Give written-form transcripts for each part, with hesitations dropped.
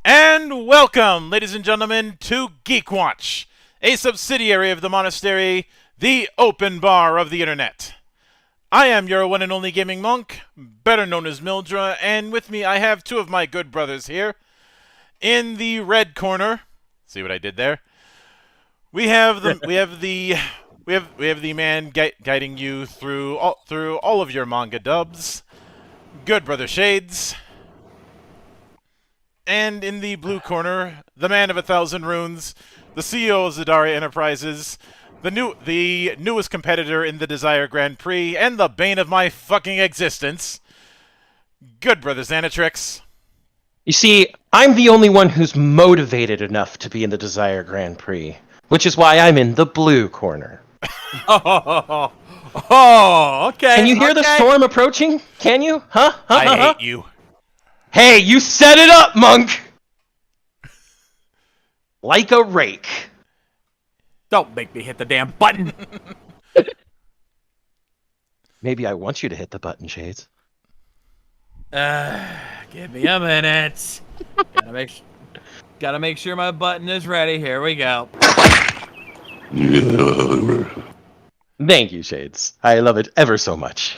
And welcome, ladies and gentlemen, to GeekWatch, a subsidiary of the Monastery, the open bar of the internet. I am your one and only gaming monk, better known as Mildra, and with me I have two of my good brothers here. In the red corner, see what I did there? We have the man guiding you through all of your manga dubs, good brother Shades. And in the blue corner, the man of 1,000 runes, the CEO of Zadaria Enterprises, the newest competitor in the Desire Grand Prix, and the bane of my fucking existence, good brother Xanatrix. You see, I'm the only one who's motivated enough to be in the Desire Grand Prix, which is why I'm in the blue corner. Oh, okay. Can you hear the storm approaching? Can you? Huh? I hate you. Hey, you set it up, monk! Like a rake. Don't make me hit the damn button. Maybe I want you to hit the button, Shades. Give Give me a minute. Gotta make sure my button is ready. Here we go. Thank you, Shades. I love it ever so much.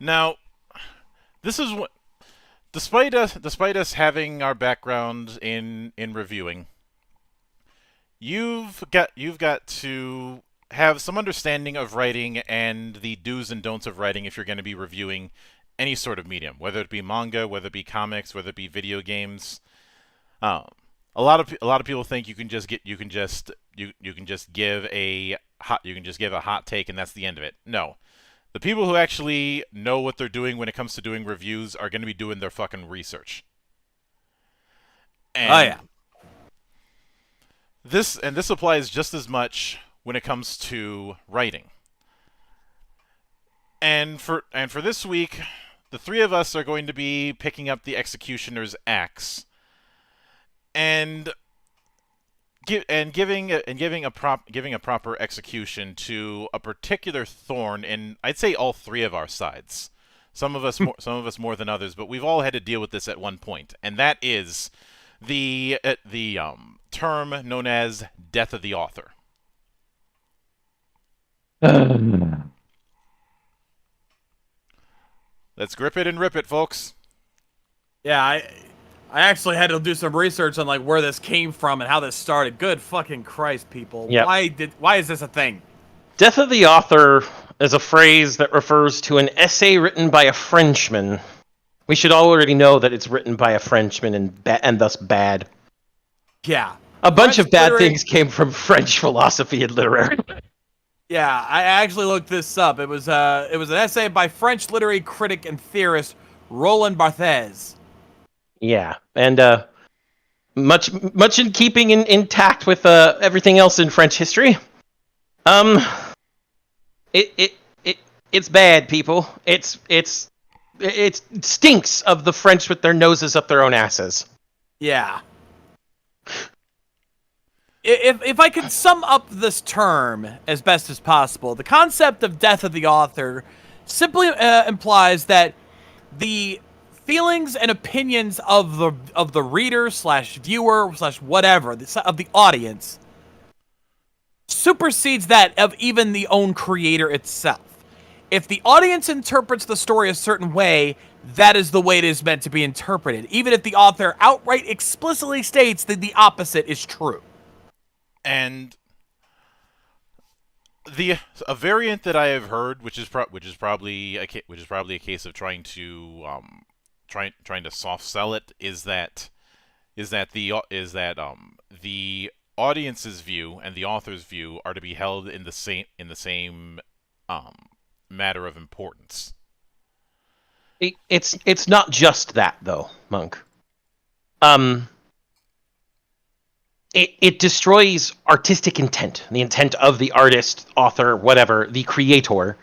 Now, this is what, despite us having our background in reviewing, you've got to have some understanding of writing and the do's and don'ts of writing if you're going to be reviewing any sort of medium, whether it be manga, whether it be comics, whether it be video games. A lot of people think you can just give a hot take and that's the end of it. No. The people who actually know what they're doing when it comes to doing reviews are going to be doing their fucking research. And Oh yeah. This applies just as much when it comes to writing. And for this week, the three of us are going to be picking up the Executioner's Axe and giving a proper execution to a particular thorn in, I'd say, all three of our sides. Some of us more than others, but we've all had to deal with this at one point, and that is the term known as death of the author. Let's grip it and rip it, folks. Yeah, I actually had to do some research on like where this came from and how this started. Good fucking Christ, people. Yep. Why is this a thing? Death of the author is a phrase that refers to an essay written by a Frenchman. We should already know that it's written by a Frenchman and thus bad. Yeah. A bunch of bad things came from French philosophy and literature. Yeah, I actually looked this up. It was an essay by French literary critic and theorist Roland Barthes. Yeah, and much in keeping intact with everything else in French history. It's bad, people. It stinks of the French with their noses up their own asses. Yeah. If I could sum up this term as best as possible, the concept of death of the author simply implies that the feelings and opinions of the reader / viewer / whatever of the audience supersedes that of even the own creator itself. If the audience interprets the story a certain way, that is the way it is meant to be interpreted, even if the author outright explicitly states that the opposite is true. And a variant that I have heard, which is probably a case of trying to soft sell it, is that the audience's view and the author's view are to be held in the same matter of importance. It's not just that though, Monk. It destroys artistic intent, the intent of the artist, author, whatever, the creator,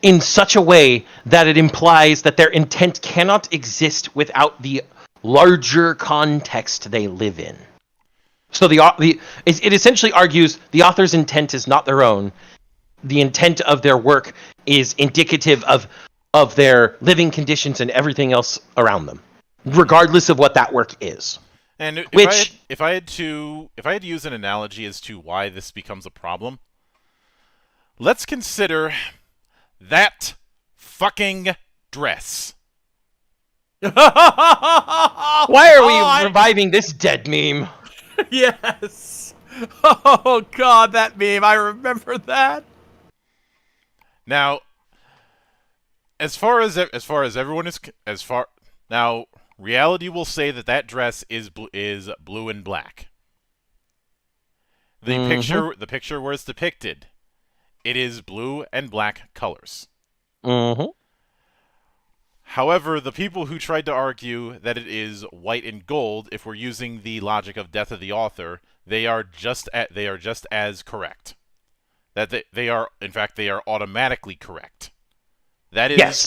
in such a way that it implies that their intent cannot exist without the larger context they live in. So it essentially argues the author's intent is not their own. The intent of their work is indicative of their living conditions and everything else around them, regardless of what that work is. And if I had to use an analogy as to why this becomes a problem, let's consider that fucking dress. Why are we reviving this dead meme? Yes. Oh God, that meme! I remember that. Now, now, reality will say that dress is blue and black. The picture where it's depicted, it is blue and black colors. Mm-hmm. However, the people who tried to argue that it is white and gold, if we're using the logic of death of the author, they are just as correct. They are automatically correct. That is yes.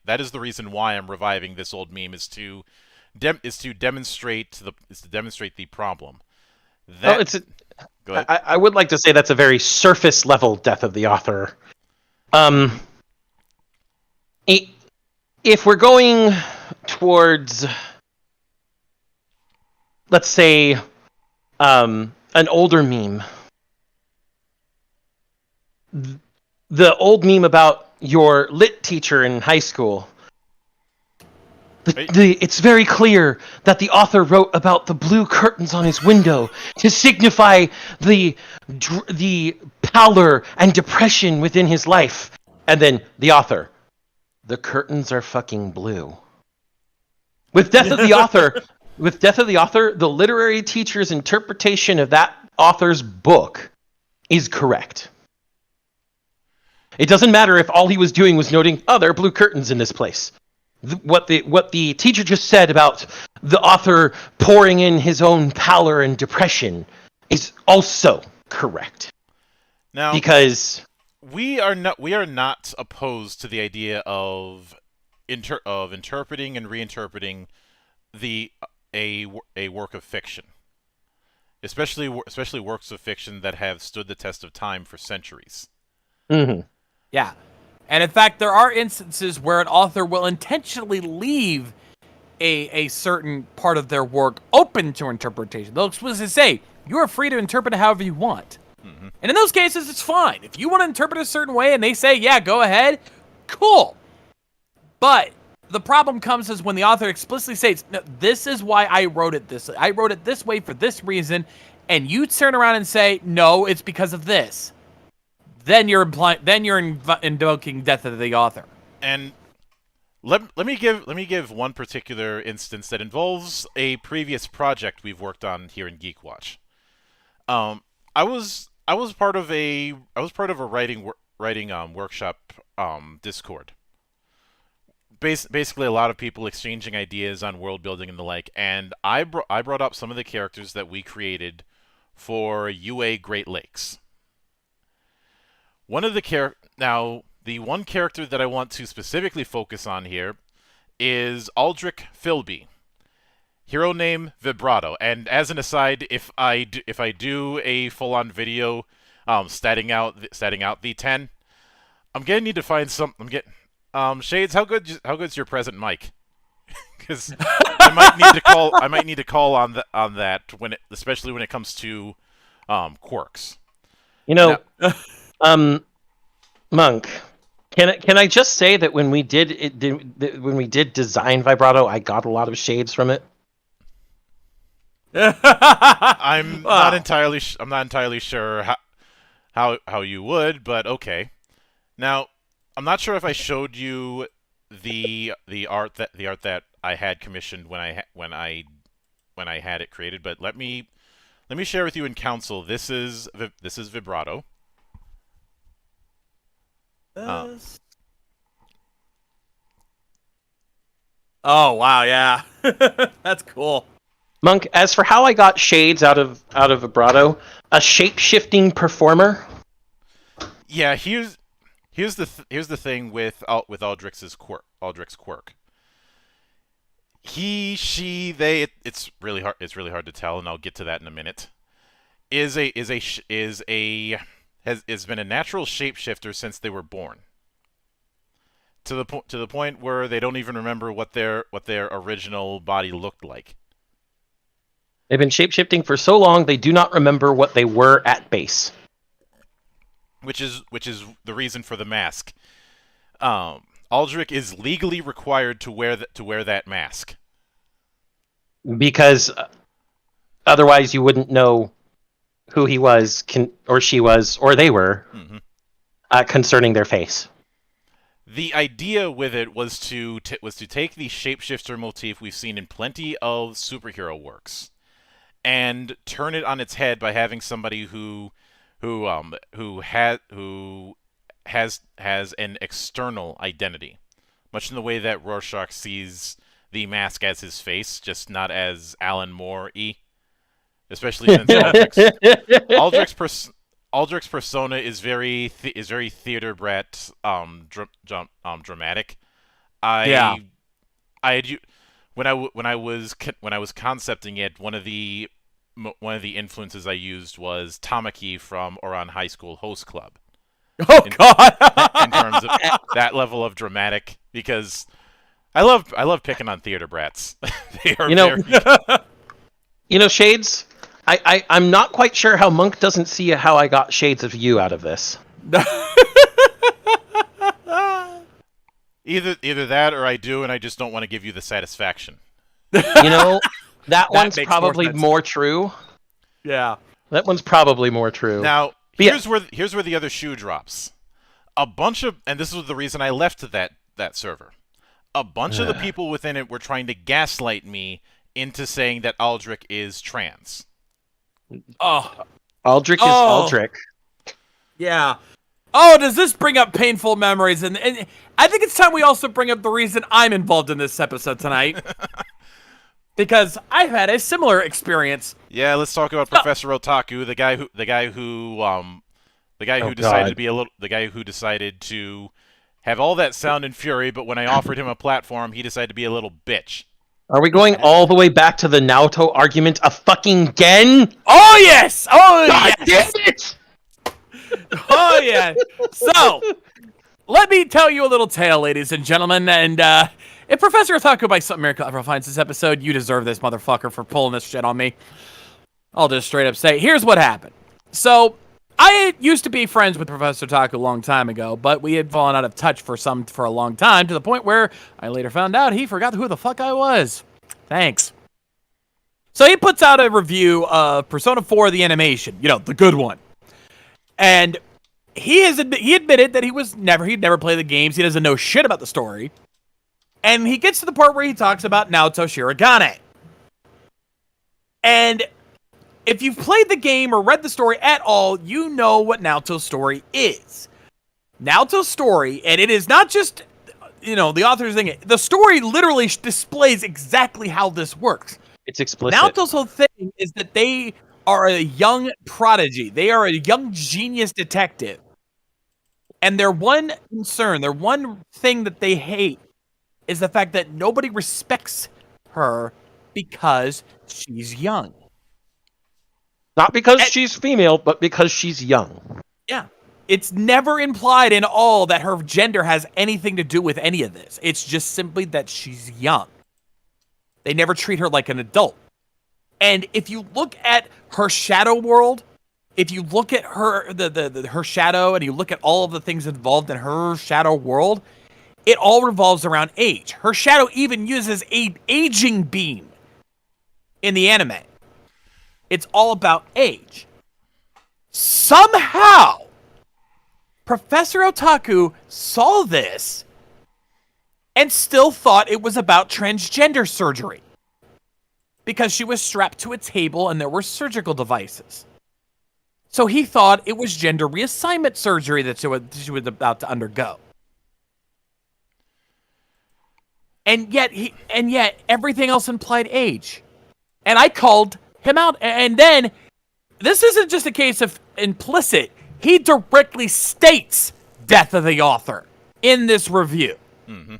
That is the reason why I'm reviving this old meme, is to demonstrate the problem. Go ahead. I would like to say that's a very surface level death of the author. If we're going towards, let's say, an older meme, the old meme about your lit teacher in high school. It's very clear that the author wrote about the blue curtains on his window to signify the pallor and depression within his life. And then the author, the curtains are fucking blue. With Death of the Author, the literary teacher's interpretation of that author's book is correct. It doesn't matter if all he was doing was noting, oh, there are blue curtains in this place. What the teacher just said about the author pouring in his own pallor and depression is also correct. Now, because we are not opposed to the idea of interpreting and reinterpreting a work of fiction, especially works of fiction that have stood the test of time for centuries. Mm-hmm. Yeah. And in fact, there are instances where an author will intentionally leave a certain part of their work open to interpretation. They'll explicitly say, you are free to interpret it however you want. Mm-hmm. And in those cases, it's fine. If you want to interpret a certain way and they say, yeah, go ahead, cool. But the problem comes is when the author explicitly states, no, this is why I wrote it this way. I wrote it this way for this reason, and you turn around and say, no, it's because of this. Then you're invoking death of the author. And let me give one particular instance that involves a previous project we've worked on here in GeekWatch. I was part of a writing workshop Discord. Basically, a lot of people exchanging ideas on world building and the like, and I brought up some of the characters that we created for UA Great Lakes. The one character that I want to specifically focus on here is Aldrich Philby, hero name Vibrato. And as an aside, if I do a full-on video, statting out the 10, I'm gonna need to find some. Shades, how good's your present mic? Because I might need to call on that especially when it comes to quirks. You know. Now, Monk, can I just say that when we did design Vibrato, I got a lot of shades from it. I'm not entirely sure how you would, but okay. Now, I'm not sure if I showed you the art that I had commissioned when I had it created, but let me share with you in council. This is Vibrato. Oh wow, yeah. That's cool. Monk, as for how I got shades out of Vibrato, a shape-shifting performer. Yeah, here's the thing with Aldrich's quirk. He, she, they. It's really hard to tell, and I'll get to that in a minute. Has been a natural shapeshifter since they were born. To the point where they don't even remember what their original body looked like. They've been shapeshifting for so long they do not remember what they were at base. Which is the reason for the mask. Aldrich is legally required to wear that mask. Because otherwise you wouldn't know who he was, or she was, or they were, concerning their face. The idea with it was to take the shapeshifter motif we've seen in plenty of superhero works, and turn it on its head by having somebody who has an external identity, much in the way that Rorschach sees the mask as his face, just not as Alan Moore-y. Especially since Aldrich's persona is very theater brat, dramatic. When I was concepting it, one of the influences I used was Tamaki from Oran High School Host Club. Oh God! In terms of that level of dramatic because I love picking on theater brats. They are Shades. I'm not quite sure how Monk doesn't see how I got shades of you out of this. Either that or I do, and I just don't want to give you the satisfaction. That one's makes probably more true. Yeah. That one's probably more true. Now, here's where the other shoe drops. And this was the reason I left that server. A bunch of the people within it were trying to gaslight me into saying that Aldrich is trans. Oh. Aldrich is Aldrich. Yeah. Oh, does this bring up painful memories? And I think it's time we also bring up the reason I'm involved in this episode tonight. Because I've had a similar experience. Yeah, let's talk about Professor Otaku, the guy who decided to have all that sound and fury, but when I offered him a platform, he decided to be a little bitch. Are we going all the way back to the Naoto argument of fucking Gen? Oh yes! Oh God yes! damn it! Oh yeah! So, let me tell you a little tale, ladies and gentlemen, and if Professor Otaku by some miracle ever finds this episode, you deserve this motherfucker for pulling this shit on me. I'll just straight up say, here's what happened. So, I used to be friends with Professor Otaku a long time ago, but we had fallen out of touch for a long time, to the point where I later found out he forgot who the fuck I was. Thanks. So he puts out a review of Persona 4 the animation, the good one. And he admitted that he'd never played the games, he doesn't know shit about the story. And he gets to the part where he talks about Naoto Shirogane. And if you've played the game or read the story at all, you know what Naoto's story is. Naoto's story, and it is not just, the author's thing, the story literally displays exactly how this works. It's explicit. Naoto's whole thing is that they are a young prodigy. They are a young genius detective. And their one concern, their one thing that they hate is the fact that nobody respects her because she's young. Not because she's female, but because she's young. Yeah. It's never implied in all that her gender has anything to do with any of this. It's just simply that she's young. They never treat her like an adult. And if you look at her shadow world, if you look at her her shadow and you look at all of the things involved in her shadow world, it all revolves around age. Her shadow even uses an aging beam in the anime. It's all about age. Somehow, Professor Otaku saw this and still thought it was about transgender surgery because she was strapped to a table and there were surgical devices. So he thought it was gender reassignment surgery that she was about to undergo. And yet everything else implied age. And I called him out. And then this isn't just a case of implicit. He directly states death of the author in this review. Mm-hmm.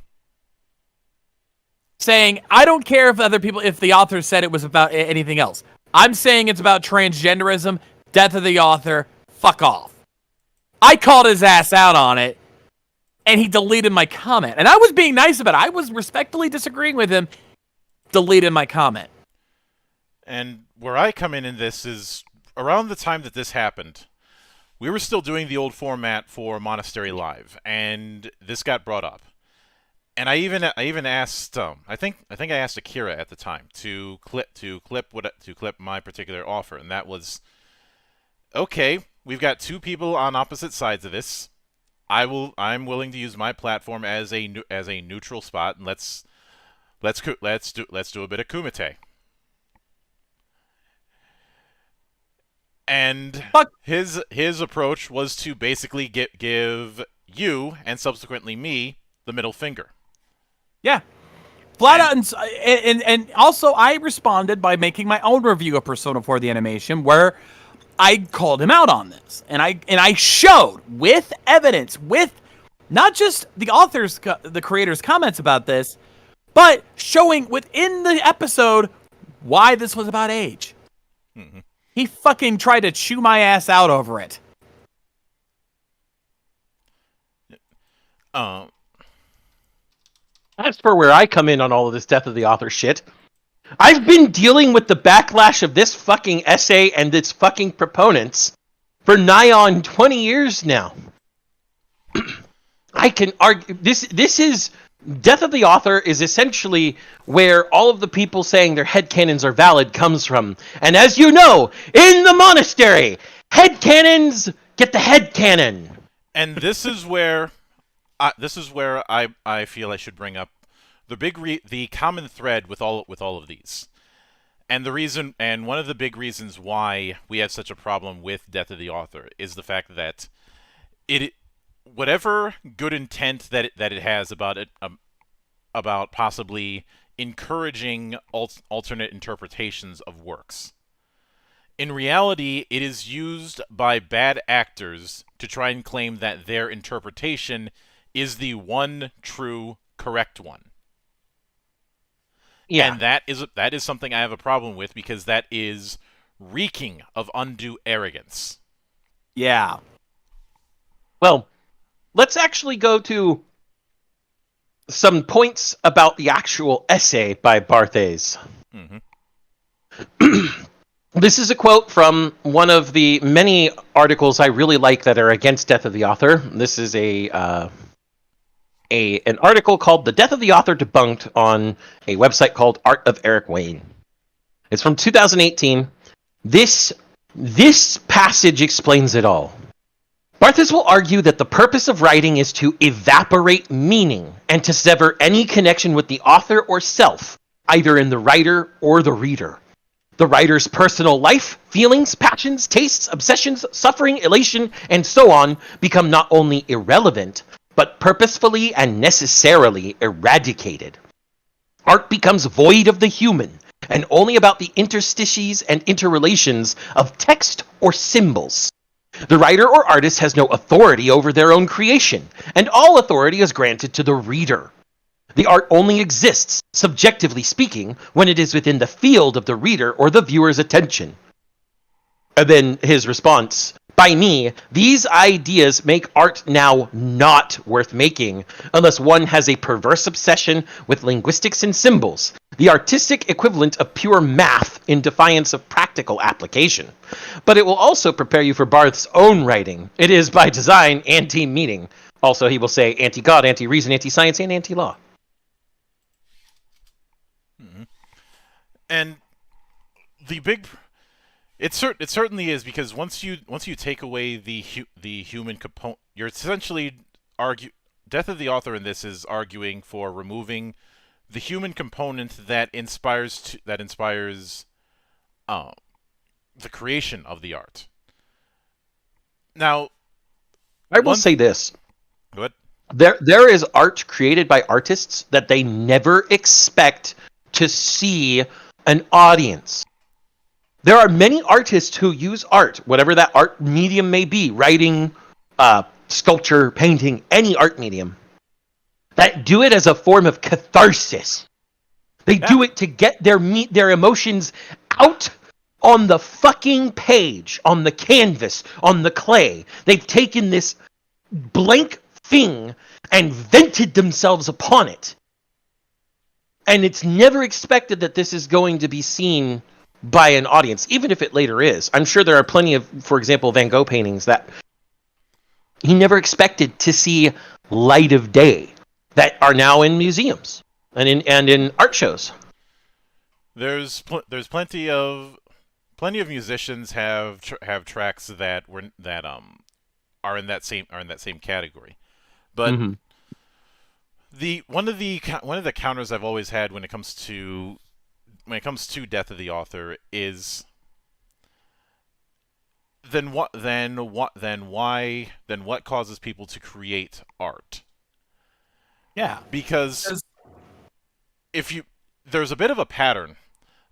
Saying, I don't care if the author said it was about anything else. I'm saying it's about transgenderism, death of the author, fuck off. I called his ass out on it. And he deleted my comment. And I was being nice about it. I was respectfully disagreeing with him. Deleted my comment. And where I come in this is, around the time that this happened, we were still doing the old format for Monastery Live. And this got brought up. And I even asked, I think I asked Akira at the time to clip my particular offer. And that was, okay, we've got two people on opposite sides of this. I'm willing to use my platform as a neutral spot, and let's do a bit of kumite. And his approach was to basically give you and subsequently me the middle finger. Yeah. Flat out, and also I responded by making my own review of Persona 4 the animation, where I called him out on this, and I showed with evidence, with not just the creator's comments about this, but showing within the episode why this was about age. Mm-hmm. He fucking tried to chew my ass out over it. As for where I come in on all of this death of the author shit, I've been dealing with the backlash of this fucking essay and its fucking proponents for nigh on 20 years now. I can argue this is death of the author is essentially where all of the people saying their headcanons are valid comes from. And as you know, in the monastery, headcanons get the headcanon. And this is where I feel I should bring up the common thread with all of these. And one of the big reasons why we have such a problem with Death of the Author is the fact that whatever good intent that it has about it, about possibly encouraging alternate interpretations of works. In reality, it is used by bad actors to try and claim that their interpretation is the one true correct one. Yeah. And that is something I have a problem with, because that is reeking of undue arrogance. Yeah. Well, let's actually go to some points about the actual essay by Barthes. Mm-hmm. This is a quote from one of the many articles I really like that are against Death of the Author. This is an article called "The Death of the Author Debunked" on a website called Art of Eric Wayne. It's from 2018. This passage explains it all. Barthes will argue that the purpose of writing is to evaporate meaning and to sever any connection with the author or self, either in the writer or the reader. The writer's personal life, feelings, passions, tastes, obsessions, suffering, elation, and so on become not only irrelevant, but purposefully and necessarily eradicated. Art becomes void of the human, and only about the interstices and interrelations of text or symbols. The writer or artist has no authority over their own creation, and all authority is granted to the reader. The art only exists, subjectively speaking, when it is within the field of the reader or the viewer's attention. And then his response, by me, these ideas make art now not worth making unless one has a perverse obsession with linguistics and symbols, the artistic equivalent of pure math in defiance of practical application. But it will also prepare you for Barth's own writing. It is, by design, anti-meaning. Also, he will say anti-God, anti-reason, anti-science, and anti-law. And the big, it certainly is, because once you take away the human component, you're essentially Death of the Author in this is arguing for removing the human component that inspires the creation of the art. Now, I will say this. What? There is art created by artists that they never expect to see an audience. There are many artists who use art, whatever that art medium may be, writing, sculpture, painting, any art medium, that do it as a form of catharsis. They do it to get their emotions out on the fucking page, on the canvas, on the clay. They've taken this blank thing and vented themselves upon it. And it's never expected that this is going to be seen by an audience, even if it later is. I'm sure there are plenty of, for example, Van Gogh paintings that he never expected to see light of day that are now in museums and in art shows. There's plenty of musicians have tracks that are in that same category, but. Mm-hmm. One of the counters I've always had when it comes to Death of the Author is then what causes people to create art? Yeah. Because there's a bit of a pattern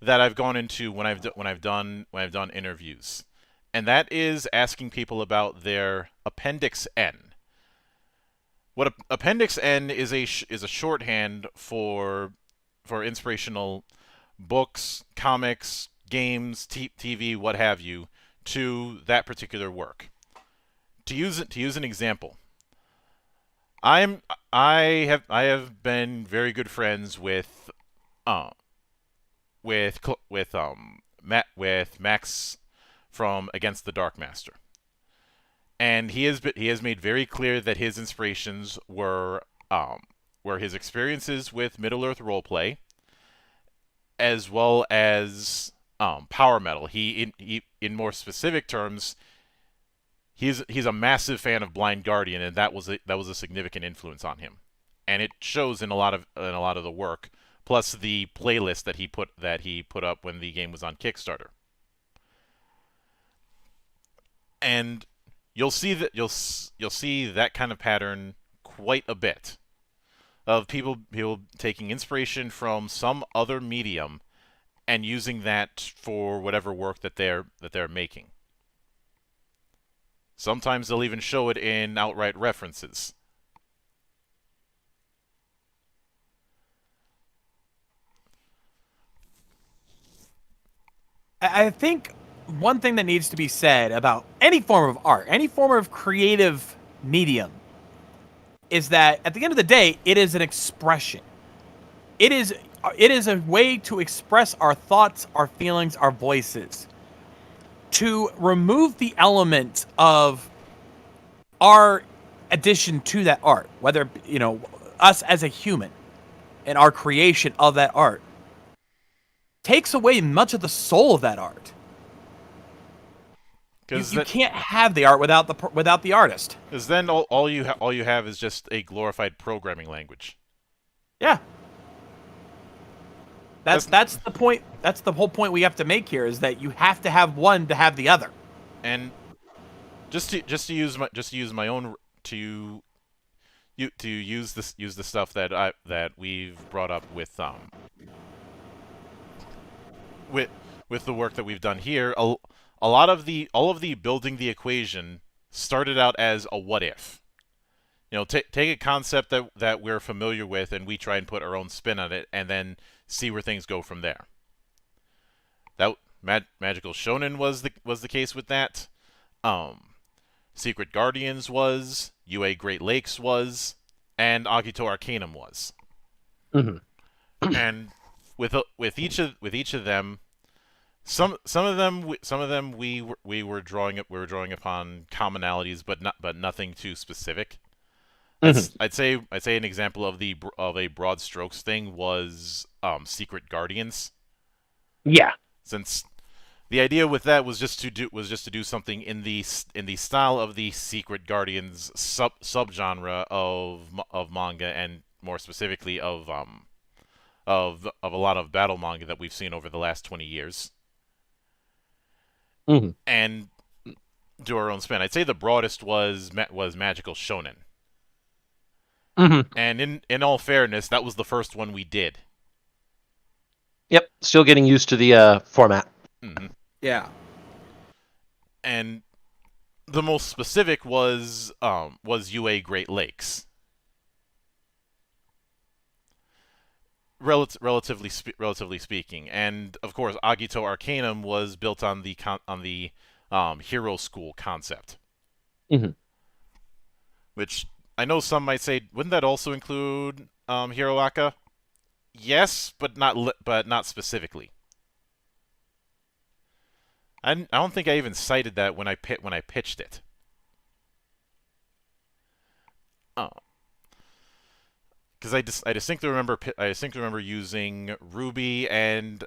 that I've gone into when I've done interviews, and that is asking people about their Appendix N. What Appendix N is a shorthand for inspirational books, comics, games, TV, what have you, to that particular work. To use an example, I'm I have been very good friends uh with Max from Against the Dark Master, and he has made very clear that his inspirations were his experiences with Middle Earth roleplay, as well as power metal. In more specific terms, he's a massive fan of Blind Guardian, and that was a significant influence on him, and it shows in a lot of the work. Plus the playlist that he put up when the game was on Kickstarter, and you'll see that kind of pattern quite a bit of people taking inspiration from some other medium and using that for whatever work that they're making. Sometimes they'll even show it in outright references. I think one thing that needs to be said about any form of art, any form of creative medium, is that at the end of the day, it is an expression. It is a way to express our thoughts, our feelings, our voices. To remove the element of our addition to that art, whether, us as a human and our creation of that art, takes away much of the soul of that art. You can't have the art without the artist. Because then all you have is just a glorified programming language. Yeah. That's the point. That's the whole point we have to make here, is that you have to have one to have the other. And just to use the stuff that we've brought up with the work that we've done here, all of the building the equation started out as a what if. Take a concept that we're familiar with, and we try and put our own spin on it, and then see where things go from there. That Magical Shonen was the case with that. Secret Guardians was, UA Great Lakes was, and Agito Arcanum was. Mm-hmm. And with each of them, some of them we were drawing upon commonalities, but nothing too specific. Mm-hmm. I'd say an example of a broad strokes thing was Secret Guardians. Yeah. Since the idea with that was just to do something in the style of the Secret Guardians subgenre of manga, and more specifically of a lot of battle manga that we've seen over the last 20 years. Mm-hmm. And do our own spin. I'd say the broadest was Magical Shonen. Mm-hmm. And in all fairness, that was the first one we did. Yep, still getting used to the format. Mm-hmm. Yeah. And the most specific was UA Great Lakes. Relatively speaking, and of course, Agito Arcanum was built on the hero school concept. Mm-hmm. Which I know some might say, wouldn't that also include Hiroaka? Yes, but not specifically. I don't think I even cited that when I pitched it. Because I distinctly remember using Ruby and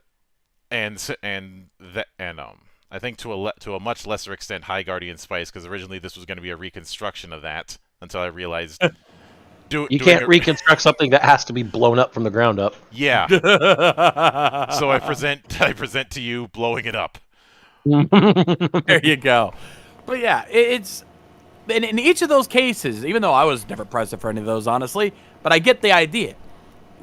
I think to a much lesser extent High Guardian Spice, because originally this was going to be a reconstruction of that, until I realized you can't reconstruct something that has to be blown up from the ground up. Yeah. So I present to you blowing it up. There you go. But yeah, it's in each of those cases, even though I was never present for any of those, honestly, but I get the idea.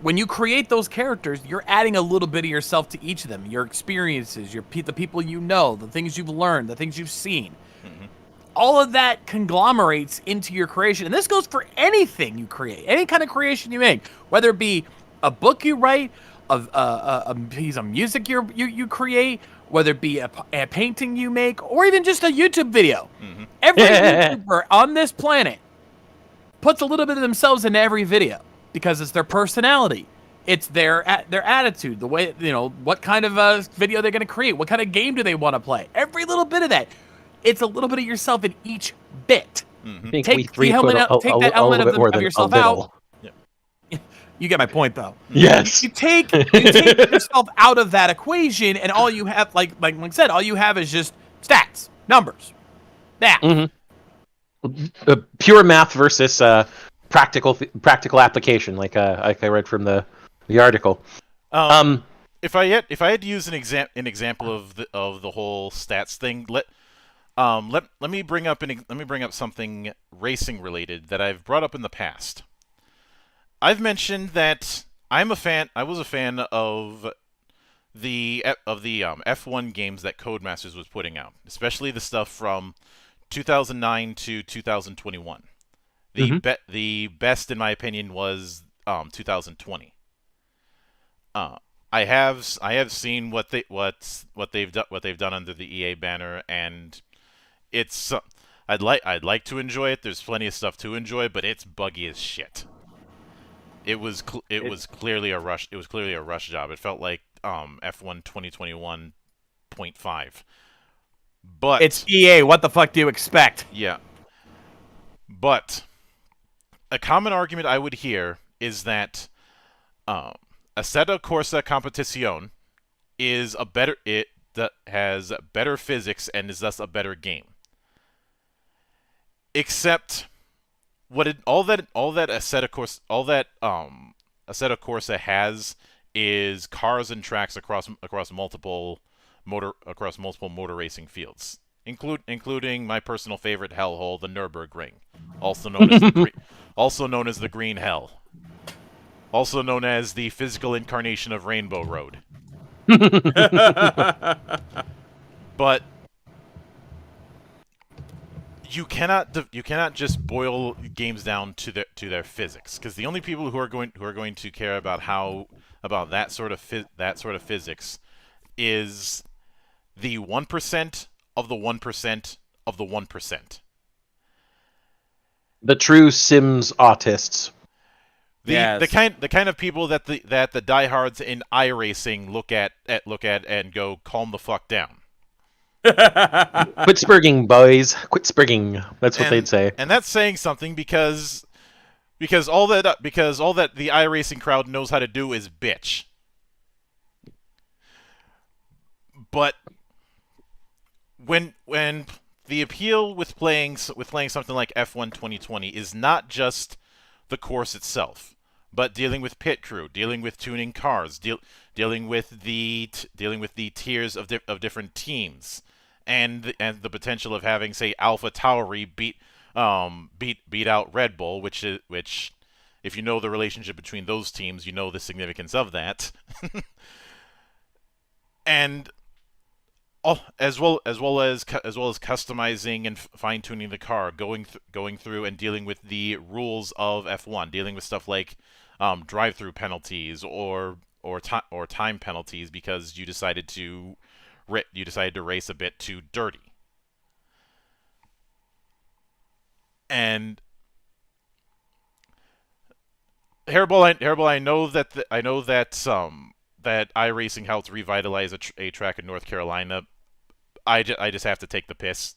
When you create those characters, you're adding a little bit of yourself to each of them. Your experiences, the people you know, the things you've learned, the things you've seen. Mm-hmm. All of that conglomerates into your creation. And this goes for anything you create, any kind of creation you make, whether it be a book you write, a piece of music you create, whether it be a painting you make, or even just a YouTube video. Mm-hmm. Every YouTuber on this planet puts a little bit of themselves into every video because it's their personality. It's their attitude, the way, what kind of video they're going to create, what kind of game do they want to play. Every little bit of that. It's a little bit of yourself in each bit. I think Take we the element out, take that element of yourself out. You get my point, though. Yes. You take yourself out of that equation, and all you have, like I said, all you have is just stats, numbers, math. Pure math versus practical application, like I read from the article. If I had to use an example of the whole stats thing, let me bring up something racing related that I've brought up in the past. I've mentioned that I was a fan of the F1 games that Codemasters was putting out, especially the stuff from 2009 to 2021. The best, in my opinion, was 2020. I have seen what they've done under the EA banner, and it's I'd like to enjoy it. There's plenty of stuff to enjoy, but it's buggy as shit. It was clearly a rush. It was clearly a rush job. It felt like F1 2021.5. But it's EA. What the fuck do you expect? Yeah. But a common argument I would hear is that Assetto Corsa Competizione is that has better physics and is thus a better game. Except all that Assetto Corsa has is cars and tracks across multiple motor racing fields, including my personal favorite hellhole, the Nürburgring, also known as the Green Hell, also known as the physical incarnation of Rainbow Road. But you cannot just boil games down to their physics, because the only people who are going to care about that sort of physics is the 1% of the 1% of the 1%. The true Sims autists. The kind of people that the diehards in iRacing look at and go, calm the fuck down. Quit spurging, boys. Quit spurging. That's what they'd say. And that's saying something because all that the iRacing crowd knows how to do is bitch. But when the appeal with playing something like F1 2020 is not just the course itself, but dealing with pit crew, dealing with tuning cars, dealing with the tiers of different teams, and the potential of having, say, Alpha Tauri beat out Red Bull, which if you know the relationship between those teams, you know the significance of that. And as well as customizing and fine-tuning the car, going through and dealing with the rules of F1, dealing with stuff like drive-through penalties or time penalties because you decided to race a bit too dirty. And Hairball, I know that that iRacing helped revitalize a track in North Carolina. I just have to take the piss.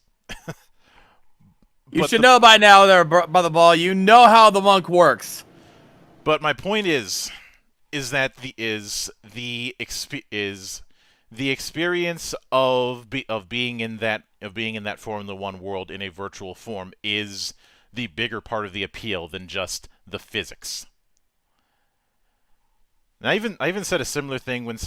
You should know by now, there, Brother Ball. You know how the monk works. But my point is that the experience of being in that Formula One world in a virtual form is the bigger part of the appeal than just the physics. And I even said a similar thing when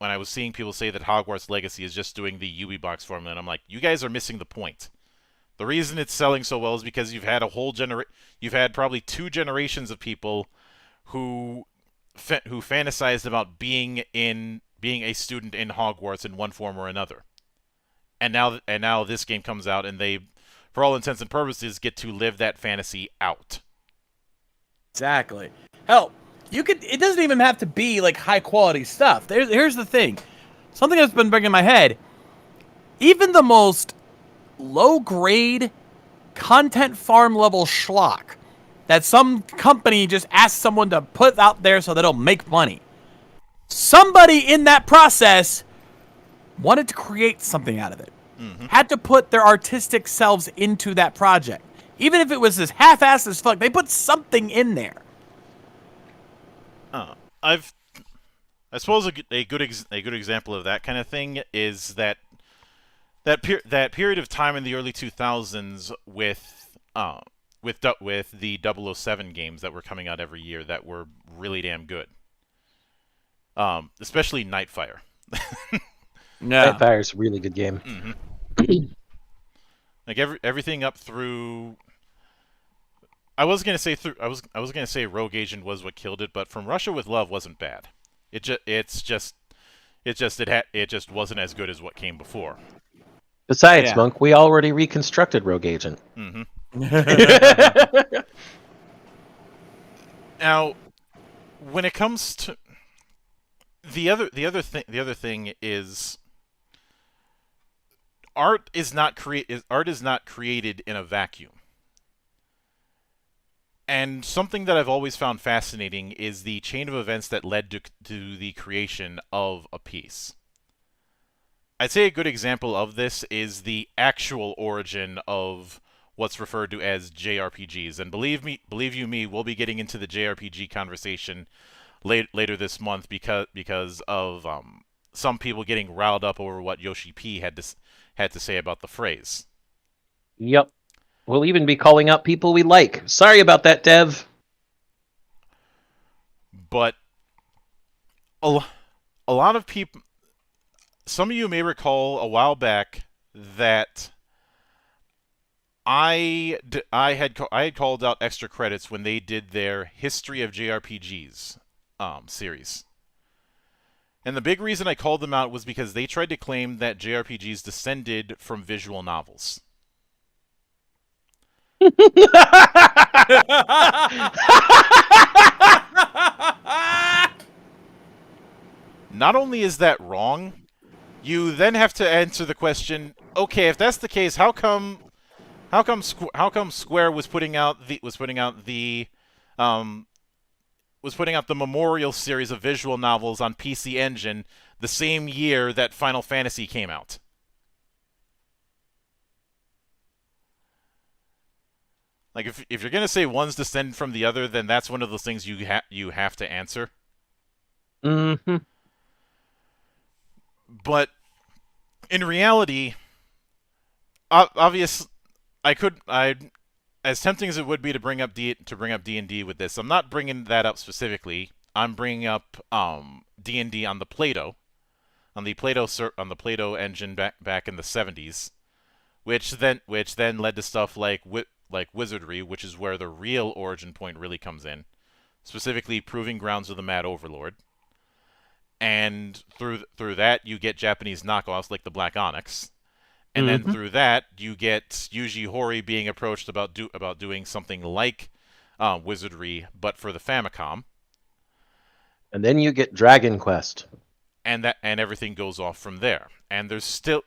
I was seeing people say that Hogwarts Legacy is just doing the Ubibox formula, and I'm like, you guys are missing the point. The reason it's selling so well is because you've had probably 2 generations of people who fantasized about being a student in Hogwarts in one form or another. And now this game comes out, and they, for all intents and purposes, get to live that fantasy out. Exactly. Hell, it doesn't even have to be like high quality stuff. Here's the thing. Something that's been bringing in my head. Even the most low grade content farm level schlock that some company just asked someone to put out there so that it'll make money. Somebody in that process wanted to create something out of it. Had to put their artistic selves into that project. Even if it was as half-assed as fuck, they put something in there. I suppose a good example of that kind of thing is that period of time in the early 2000s with the 007 games that were coming out every year that were really damn good. Especially Nightfire. Yeah. Nightfire's a really good game. Like everything up through. I was gonna say Rogue Agent was what killed it, but From Russia with Love wasn't bad. It just wasn't as good as what came before. Besides, Monk, we already reconstructed Rogue Agent. Now, when it comes to the other thing is art is not created in a vacuum. And something that I've always found fascinating is the chain of events that led to the creation of a piece. I'd say a good example of this is the actual origin of what's referred to as JRPGs. And believe you me, we'll be getting into the JRPG conversation later this month because of some people getting riled up over what Yoshi P had to say about the phrase. Yep. We'll even be calling out people we like. Sorry about that, Dev. But a lot of people, some of you may recall a while back that I had called out extra credits when they did their History of JRPGs series. And the big reason I called them out was because they tried to claim that JRPGs descended from visual novels. Not only is that wrong, you then have to answer the question, okay, if that's the case, how come Square was putting out the Memorial series of visual novels on PC Engine the same year that Final Fantasy came out? Like, if you're gonna say one's descended from the other, then that's one of those things you have to answer. Mm-hmm. But in reality, as tempting as it would be to bring up D&D with this, I'm not bringing that up specifically. I'm bringing up D&D on the Play-Doh engine back in the 70s, which then led to stuff like Wizardry, which is where the real origin point really comes in, specifically Proving Grounds of the Mad Overlord. And through that, you get Japanese knockoffs like the Black Onyx. And then through that, you get Yuji Horii being approached about doing something like Wizardry, but for the Famicom. And then you get Dragon Quest. And everything goes off from there. And there's still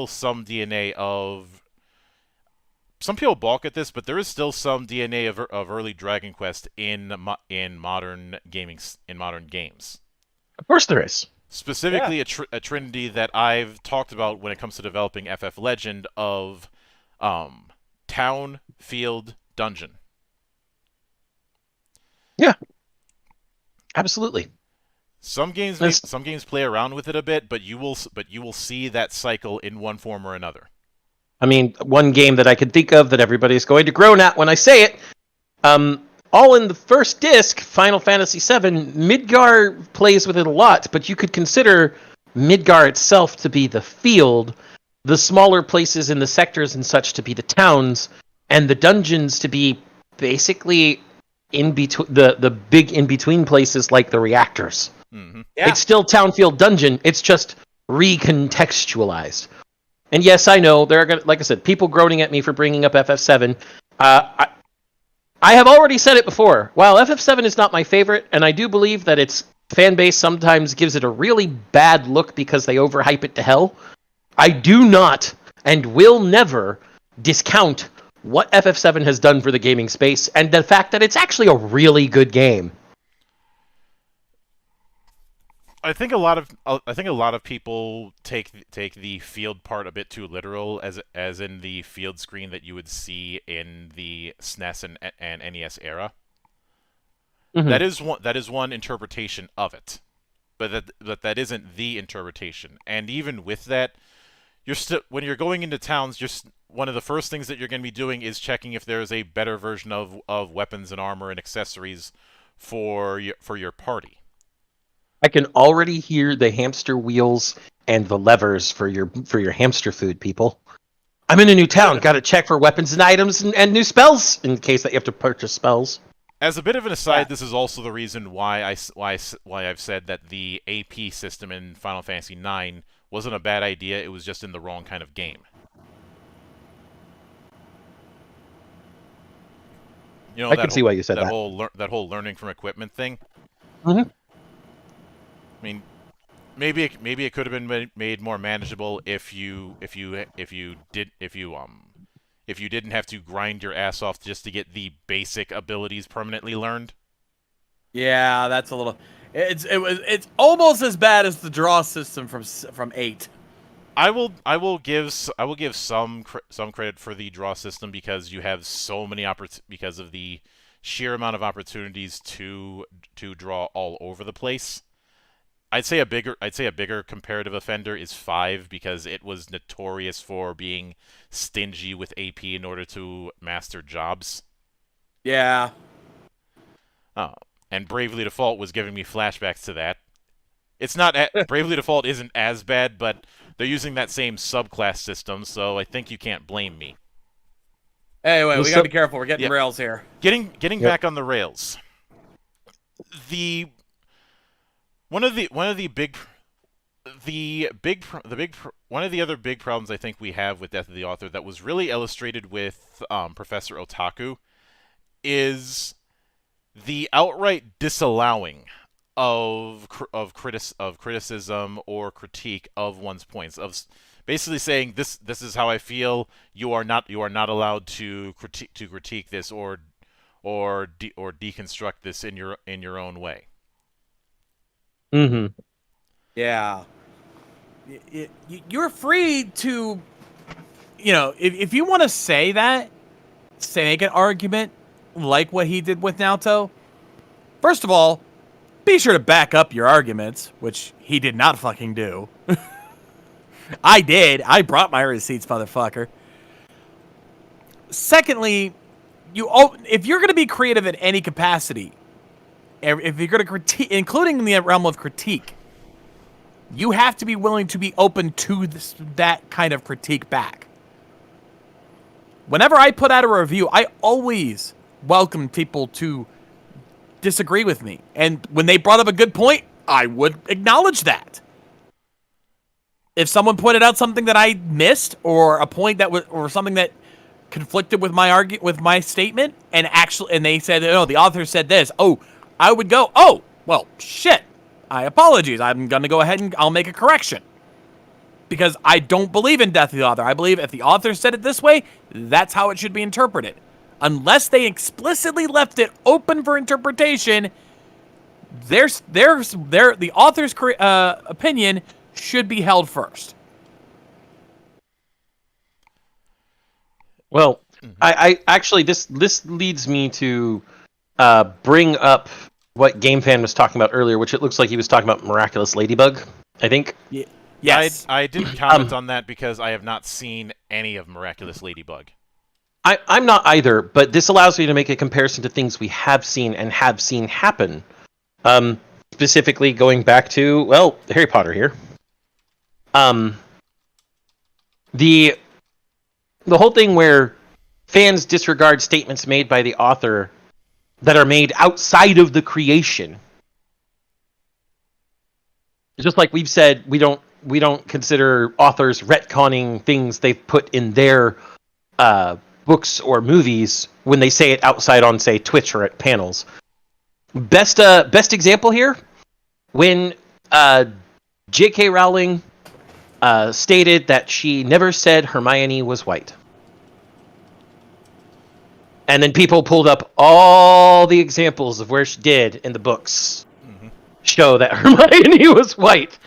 some DNA of. Some people balk at this, but there is still some DNA of early Dragon Quest in modern games. Of course there is. Specifically, a trinity that I've talked about when it comes to developing FF Legend of town, field, dungeon. Yeah, absolutely. Some games play around with it a bit, but you will see that cycle in one form or another. I mean, one game that I could think of that everybody's going to groan at when I say it, all in the first disc, Final Fantasy VII, Midgar plays with it a lot, but you could consider Midgar itself to be the field, the smaller places in the sectors and such to be the towns, and the dungeons to be basically in between the big in-between places like the reactors. Mm-hmm. Yeah. It's still town, field, dungeon, it's just recontextualized. And yes, I know there are, like I said, people groaning at me for bringing up FF7. I have already said it before. While FF7 is not my favorite, and I do believe that its fan base sometimes gives it a really bad look because they overhype it to hell, I do not and will never discount what FF7 has done for the gaming space, and the fact that it's actually a really good game. I think a lot of people take the field part a bit too literal, as in the field screen that you would see in the SNES and NES era. Mm-hmm. That is one interpretation of it, but that isn't the interpretation. And even with that, you're still, when you're going into towns, one of the first things that you're going to be doing is checking if there is a better version of weapons and armor and accessories for your party. I can already hear the hamster wheels and the levers for your hamster food, people. I'm in a new town. Got to check for weapons and items and new spells in case that you have to purchase spells. As a bit of an aside, This is also the reason why I've said that the AP system in Final Fantasy IX wasn't a bad idea. It was just in the wrong kind of game. You know, I can see why you said that. That whole learning from equipment thing. Mm-hmm. I mean, maybe it could have been made more manageable if you didn't have to grind your ass off just to get the basic abilities permanently learned. Yeah, that's a little. It's almost as bad as the draw system from 8. I will give some credit for the draw system because you have so many because of the sheer amount of opportunities to draw all over the place. I'd say a bigger comparative offender is 5 because it was notorious for being stingy with AP in order to master jobs. Yeah. Oh, and Bravely Default was giving me flashbacks to that. It's not Bravely Default isn't as bad, but they're using that same subclass system, so I think you can't blame me. Anyway, we gotta be careful. We're getting rails here. Getting back on the rails. One of the other big problems I think we have with Death of the Author that was really illustrated with Professor Otaku is the outright disallowing of criticism or critique of one's points, of basically saying this is how I feel. You are not allowed to critique this or deconstruct this in your own way. Mm-hmm. Yeah. You're free to, if you want to say that, make an argument like what he did with Naoto. First of all, be sure to back up your arguments, which he did not fucking do. I did. I brought my receipts, motherfucker. Secondly, if you're going to be creative in any capacity, if you're going to critique, including in the realm of critique, you have to be willing to be open to that kind of critique back. Whenever I put out a review, I always welcome people to disagree with me. And when they brought up a good point, I would acknowledge that. If someone pointed out something that I missed, or a point or something that conflicted with my statement, and they said, "Oh, the author said this," I would go, "Oh, well, shit. I apologize. I'm gonna go ahead and I'll make a correction." Because I don't believe in Death of the Author. I believe if the author said it this way, that's how it should be interpreted. Unless they explicitly left it open for interpretation, the author's opinion should be held first. Well, I actually this leads me to bring up what GameFan was talking about earlier, which it looks like he was talking about Miraculous Ladybug, I think. Yeah. Yes. I didn't comment on that because I have not seen any of Miraculous Ladybug. I'm not either, but this allows me to make a comparison to things we have seen and have seen happen. Specifically going back to, Harry Potter here. The whole thing where fans disregard statements made by the author that are made outside of the creation. Just like we've said, we don't consider authors retconning things they've put in their books or movies when they say it outside on, say, Twitch or at panels. Best example here, when J.K. Rowling stated that she never said Hermione was white. And then people pulled up all the examples of where she did in the books show that Hermione was white.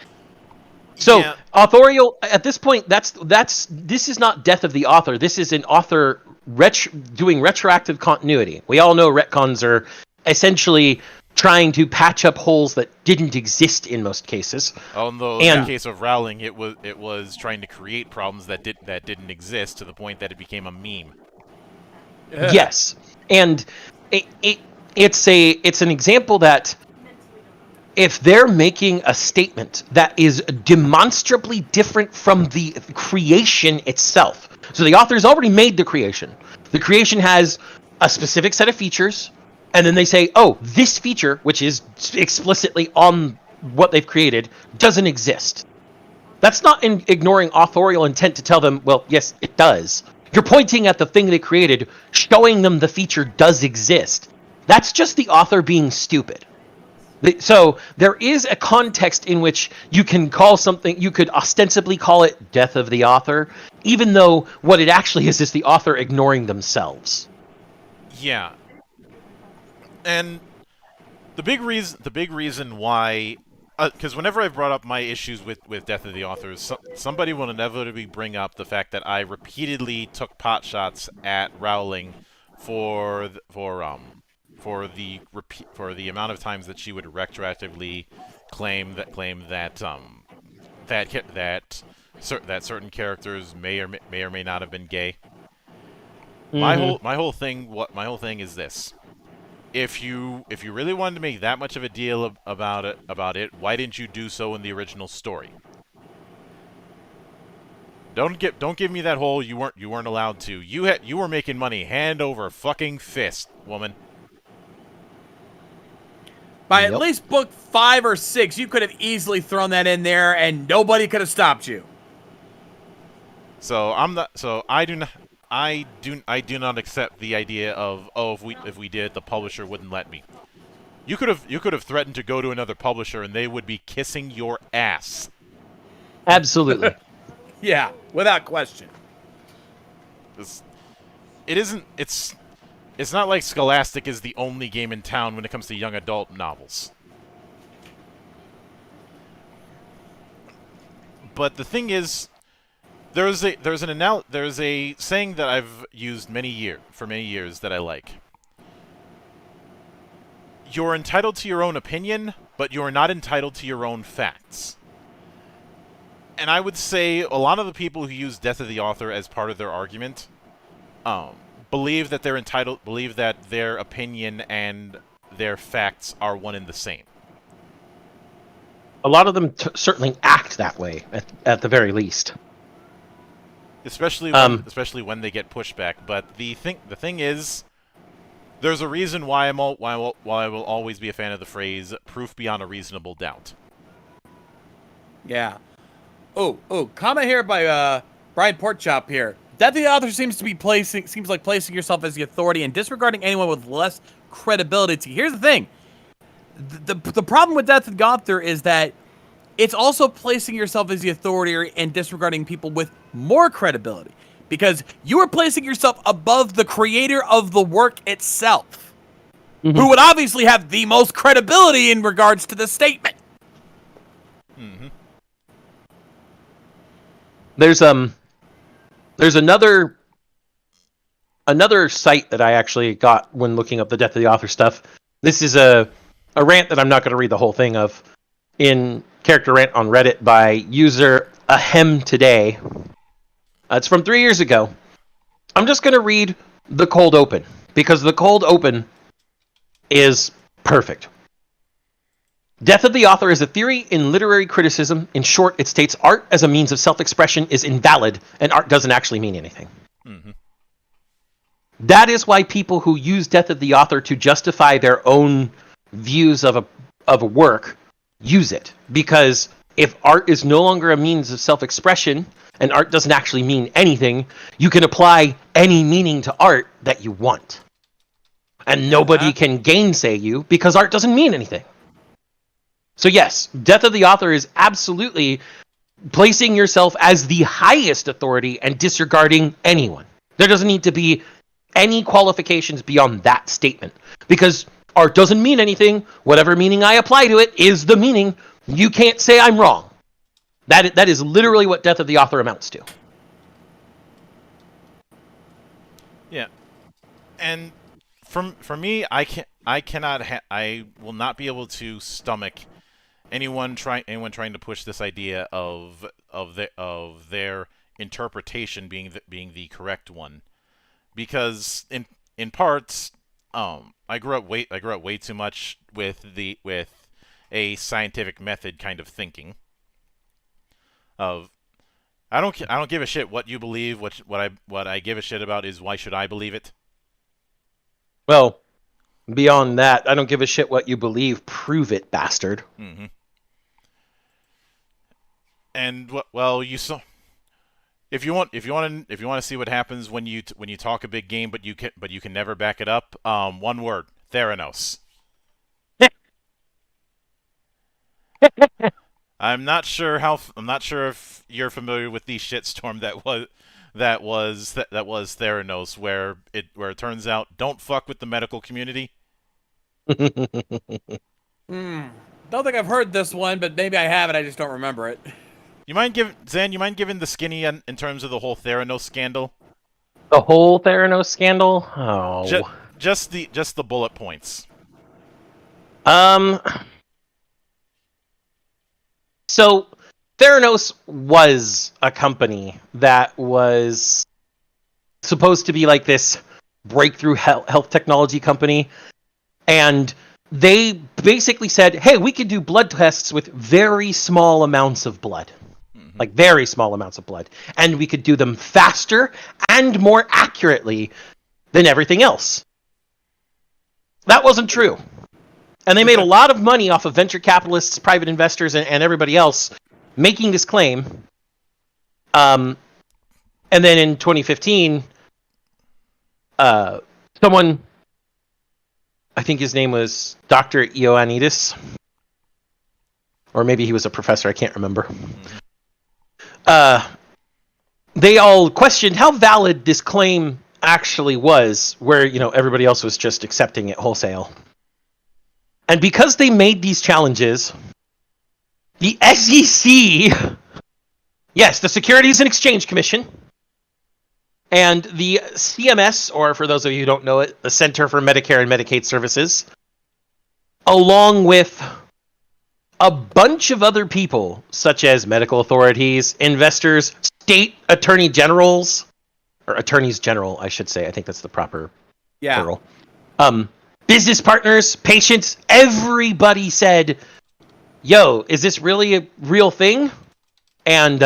So Yeah. authorial at this point, this is not death of the author. This is an author doing retroactive continuity. We all know retcons are essentially trying to patch up holes that didn't exist in most cases. Although in the case of Rowling, it was trying to create problems that didn't exist to the point that it became a meme. Yes, and it's an example that if they're making a statement that is demonstrably different from the creation itself, so the author's already made the creation. The creation has a specific set of features, and then they say, oh, this feature, which is explicitly on what they've created, doesn't exist. That's not ignoring authorial intent to tell them, well, yes, it does. You're pointing at the thing they created, showing them the feature does exist. That's just the author being stupid. So there is a context in which you can call something, you could ostensibly call it death of the author, even though what it actually is the author ignoring themselves. Yeah. And the big reason why, because whenever I've brought up my issues with Death of the Authors, somebody will inevitably bring up the fact that I repeatedly took pot shots at Rowling for the amount of times that she would retroactively claim that certain characters may or may not have been gay. Mm-hmm. My whole thing is this. If you really wanted to make that much of a deal about it, why didn't you do so in the original story? Don't give me that whole you weren't allowed to. You were making money hand over fucking fist, woman. By at least book 5 or 6, you could have easily thrown that in there, and nobody could have stopped you. So I do not accept the idea of, oh, if we did, the publisher wouldn't let me. You could have threatened to go to another publisher and they would be kissing your ass. Absolutely. Yeah, without question. It's not like Scholastic is the only game in town when it comes to young adult novels. But the thing is, there's a saying that I've used for many years that I like. You're entitled to your own opinion, but you're not entitled to your own facts. And I would say a lot of the people who use Death of the Author as part of their argument, believe that their opinion and their facts are one and the same. A lot of them certainly act that way, at the very least. Especially when they get pushback. But the thing is, there's a reason why I will always be a fan of the phrase "proof beyond a reasonable doubt." Yeah. Oh, comment here by Brian Porkchop here. Death of the Author seems like placing yourself as the authority and disregarding anyone with less credibility. Here's the thing. The problem with Death of the Author is that it's also placing yourself as the authority and disregarding people with more credibility. Because you are placing yourself above the creator of the work itself. Mm-hmm. Who would obviously have the most credibility in regards to the statement. Mm-hmm. There's another site that I actually got when looking up the Death of the Author stuff. This is a rant that I'm not going to read the whole thing of. In character rant on Reddit by user Ahem Today. It's from 3 years ago. I'm just going to read the cold open, because the cold open is perfect. Death of the Author is a theory in literary criticism. In short, it states art as a means of self-expression is invalid, and art doesn't actually mean anything. Mm-hmm. That is why people who use Death of the Author to justify their own views of a work use it. Because if art is no longer a means of self-expression, and art doesn't actually mean anything, you can apply any meaning to art that you want. And nobody can gainsay you, because art doesn't mean anything. So yes, Death of the Author is absolutely placing yourself as the highest authority and disregarding anyone. There doesn't need to be any qualifications beyond that statement. Because art doesn't mean anything. Whatever meaning I apply to it is the meaning. You can't say I'm wrong. That is literally what death of the author amounts to. Yeah, and for me, I will not be able to stomach anyone trying to push this idea of their interpretation being the correct one, because in parts, I grew up way too much with a scientific method kind of thinking. Of I don't give a shit what you believe. What I give a shit about is why should I believe it? Well, beyond that, I don't give a shit what you believe. Prove it, bastard. Mm-hmm. And well, you saw. If you want to see what happens when you talk a big game, but you can never back it up. One word: Theranos. I'm not sure if you're familiar with the shitstorm that was Theranos, where it turns out don't fuck with the medical community. Don't think I've heard this one, but maybe I have it. I just don't remember it. You mind giving the skinny in terms of the whole Theranos scandal? The whole Theranos scandal? Oh. Just the bullet points. So, Theranos was a company that was supposed to be like this breakthrough health technology company. And they basically said, hey, we could do blood tests with very small amounts of blood. Mm-hmm. Like very small amounts of blood. And we could do them faster and more accurately than everything else. That wasn't true. And they made a lot of money off of venture capitalists, private investors, and everybody else making this claim. And then in 2015, someone, I think his name was Dr. Ioannidis, or maybe he was a professor, I can't remember. They all questioned how valid this claim actually was, where, everybody else was just accepting it wholesale. And because they made these challenges, the SEC, yes, the Securities and Exchange Commission, and the CMS, or for those of you who don't know it, the Center for Medicare and Medicaid Services, along with a bunch of other people, such as medical authorities, investors, state attorney generals, or attorneys general, I should say. I think that's the proper plural. Business partners, patients, everybody said, yo, is this really a real thing? And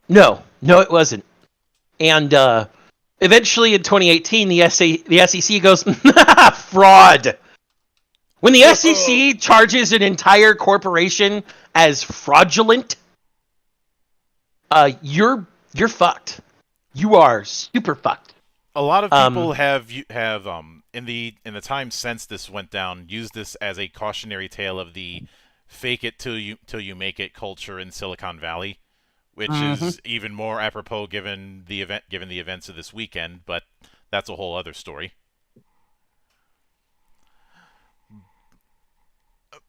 no, it wasn't. And eventually in 2018, the SEC goes, fraud. When the SEC charges an entire corporation as fraudulent, you're fucked. You are super fucked. A lot of people have in the time since this went down used this as a cautionary tale of the fake it till you make it culture in Silicon Valley, which is even more apropos given the events of this weekend, but that's a whole other story.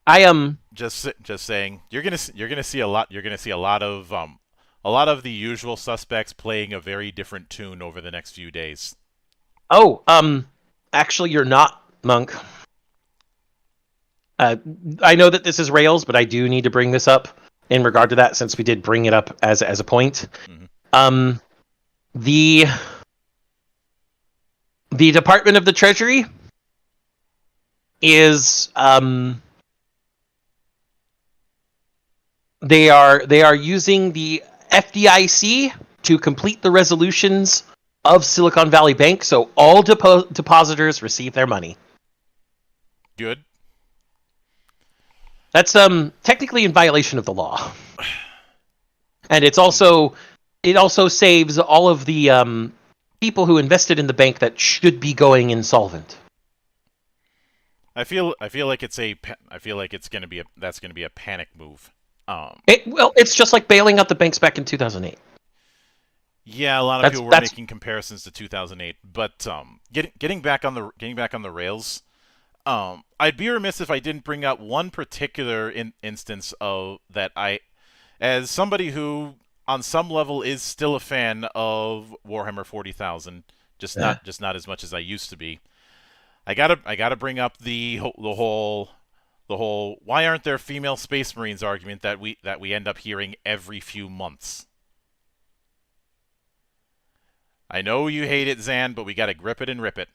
I am just saying you're gonna see a lot of the usual suspects playing a very different tune over the next few days. Oh, actually, you're not, Monk. I know that this is Rails, but I do need to bring this up in regard to that, since we did bring it up as a point. Mm-hmm. The Department of the Treasury is they are using the FDIC to complete the resolutions of Silicon Valley Bank, so all depositors receive their money. Good. That's technically in violation of the law, and it also saves all of the people who invested in the bank that should be going insolvent. I feel like it's gonna be a panic move. It's just like bailing out the banks back in 2008. Yeah, a lot of people were making comparisons to 2008, but getting back on the rails, I'd be remiss if I didn't bring up one particular instance of that as somebody who, on some level, is still a fan of Warhammer 40,000, just not as much as I used to be. I gotta bring up the whole why aren't there female Space Marines argument that we end up hearing every few months. I know you hate it, Zan, but we gotta grip it and rip it.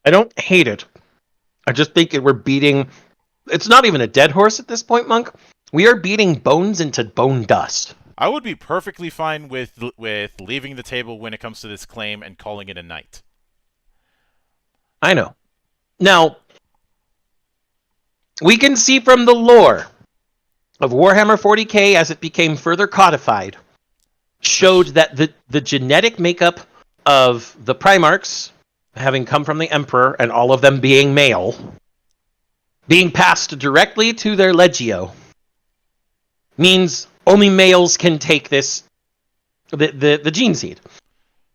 I don't hate it. I just think we're beating... It's not even a dead horse at this point, Monk. We are beating bones into bone dust. I would be perfectly fine with leaving the table when it comes to this claim and calling it a night. I know. Now, we can see from the lore of Warhammer 40k as it became further codified, showed that the genetic makeup of the Primarchs, having come from the Emperor and all of them being male, being passed directly to their Legio, means only males can take this, the gene seed.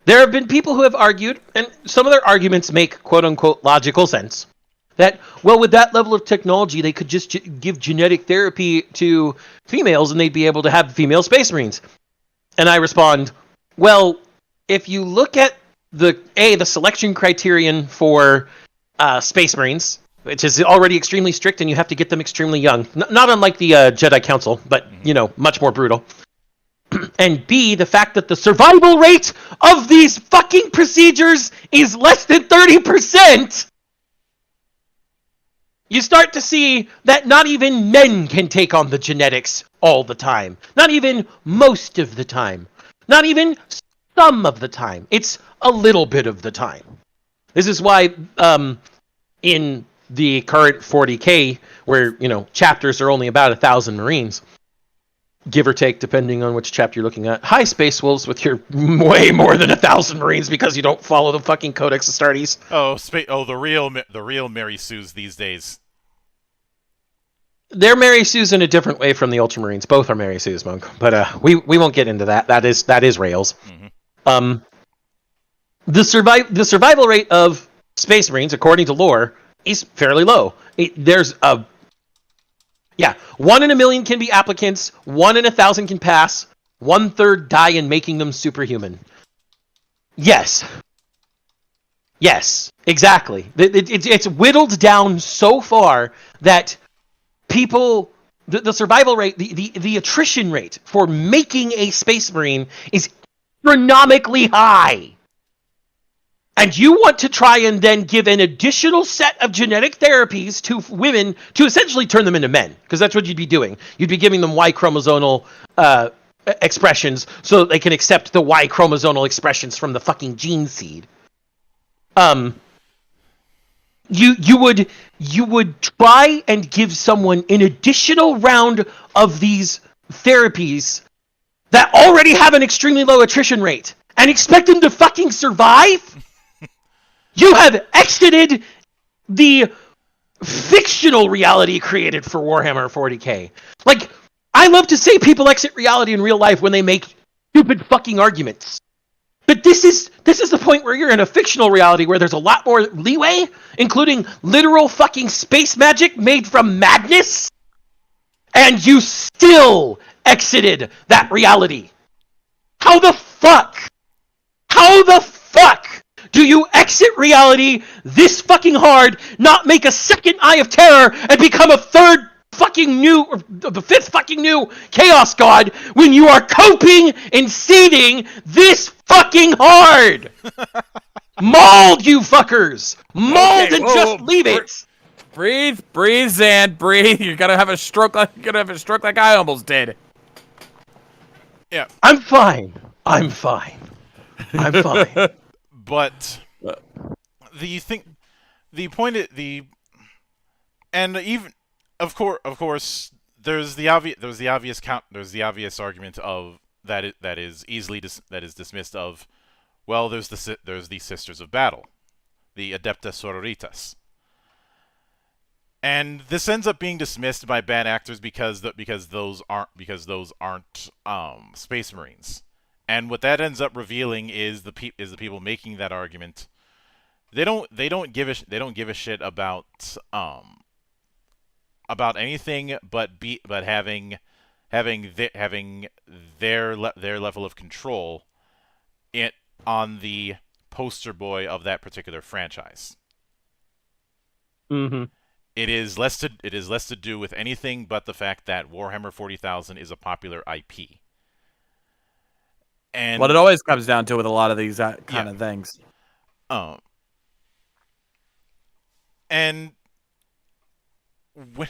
There have been people who have argued, and some of their arguments make quote-unquote logical sense, that, well, with that level of technology, they could just give genetic therapy to females and they'd be able to have female Space Marines. And I respond, well, if you look at the selection criterion for Space Marines, which is already extremely strict and you have to get them extremely young, not unlike the Jedi Council, but, much more brutal. And B, the fact that the survival rate of these fucking procedures is less than 30%, you start to see that not even men can take on the genetics all the time. Not even most of the time. Not even some of the time. It's a little bit of the time. This is why in the current 40k, where, chapters are only about 1,000 Marines, give or take, depending on which chapter you're looking at. Hi, Space Wolves, with your way more than 1,000 Marines because you don't follow the fucking Codex Astartes. The real Mary Sues these days. They're Mary Sues in a different way from the Ultramarines. Both are Mary Sues, Monk. But we won't get into that. That is rails. Mm-hmm. The survival rate of Space Marines, according to lore, is fairly low. 1 in a million can be applicants, 1 in 1,000 can pass, 1/3 die in making them superhuman. Yes, exactly. It's whittled down so far that people, the survival rate, the attrition rate for making a Space Marine is astronomically high. And you want to try and then give an additional set of genetic therapies to women to essentially turn them into men. Because that's what you'd be doing. You'd be giving them Y chromosomal expressions so that they can accept the Y chromosomal expressions from the fucking gene seed. You would try and give someone an additional round of these therapies that already have an extremely low attrition rate and expect them to fucking survive? You have exited the fictional reality created for Warhammer 40k. Like, I love to say people exit reality in real life when they make stupid fucking arguments. But this is the point where you're in a fictional reality where there's a lot more leeway, including literal fucking space magic made from madness, and you still exited that reality. How the fuck do you exit reality this fucking hard, not make a second Eye of Terror, and become a fifth fucking new Chaos God when you are coping and seeding this fucking hard? Mauled, you fuckers! Mauled, and just leave it! Breathe, Zan, breathe. You're gonna have a stroke like I almost did. Yeah. I'm fine. But of course, there's the obvious argument of that is dismissed of, well, there's the Sisters of Battle, the Adeptas Sororitas, and this ends up being dismissed by bad actors because those aren't Space Marines. And what that ends up revealing is the people making that argument. They don't give a shit about anything but having their level of control it on the poster boy of that particular franchise. Mm-hmm. It is less to do with anything but the fact that Warhammer 40,000 is a popular IP. And what it always comes down to with a lot of these kind of things. And the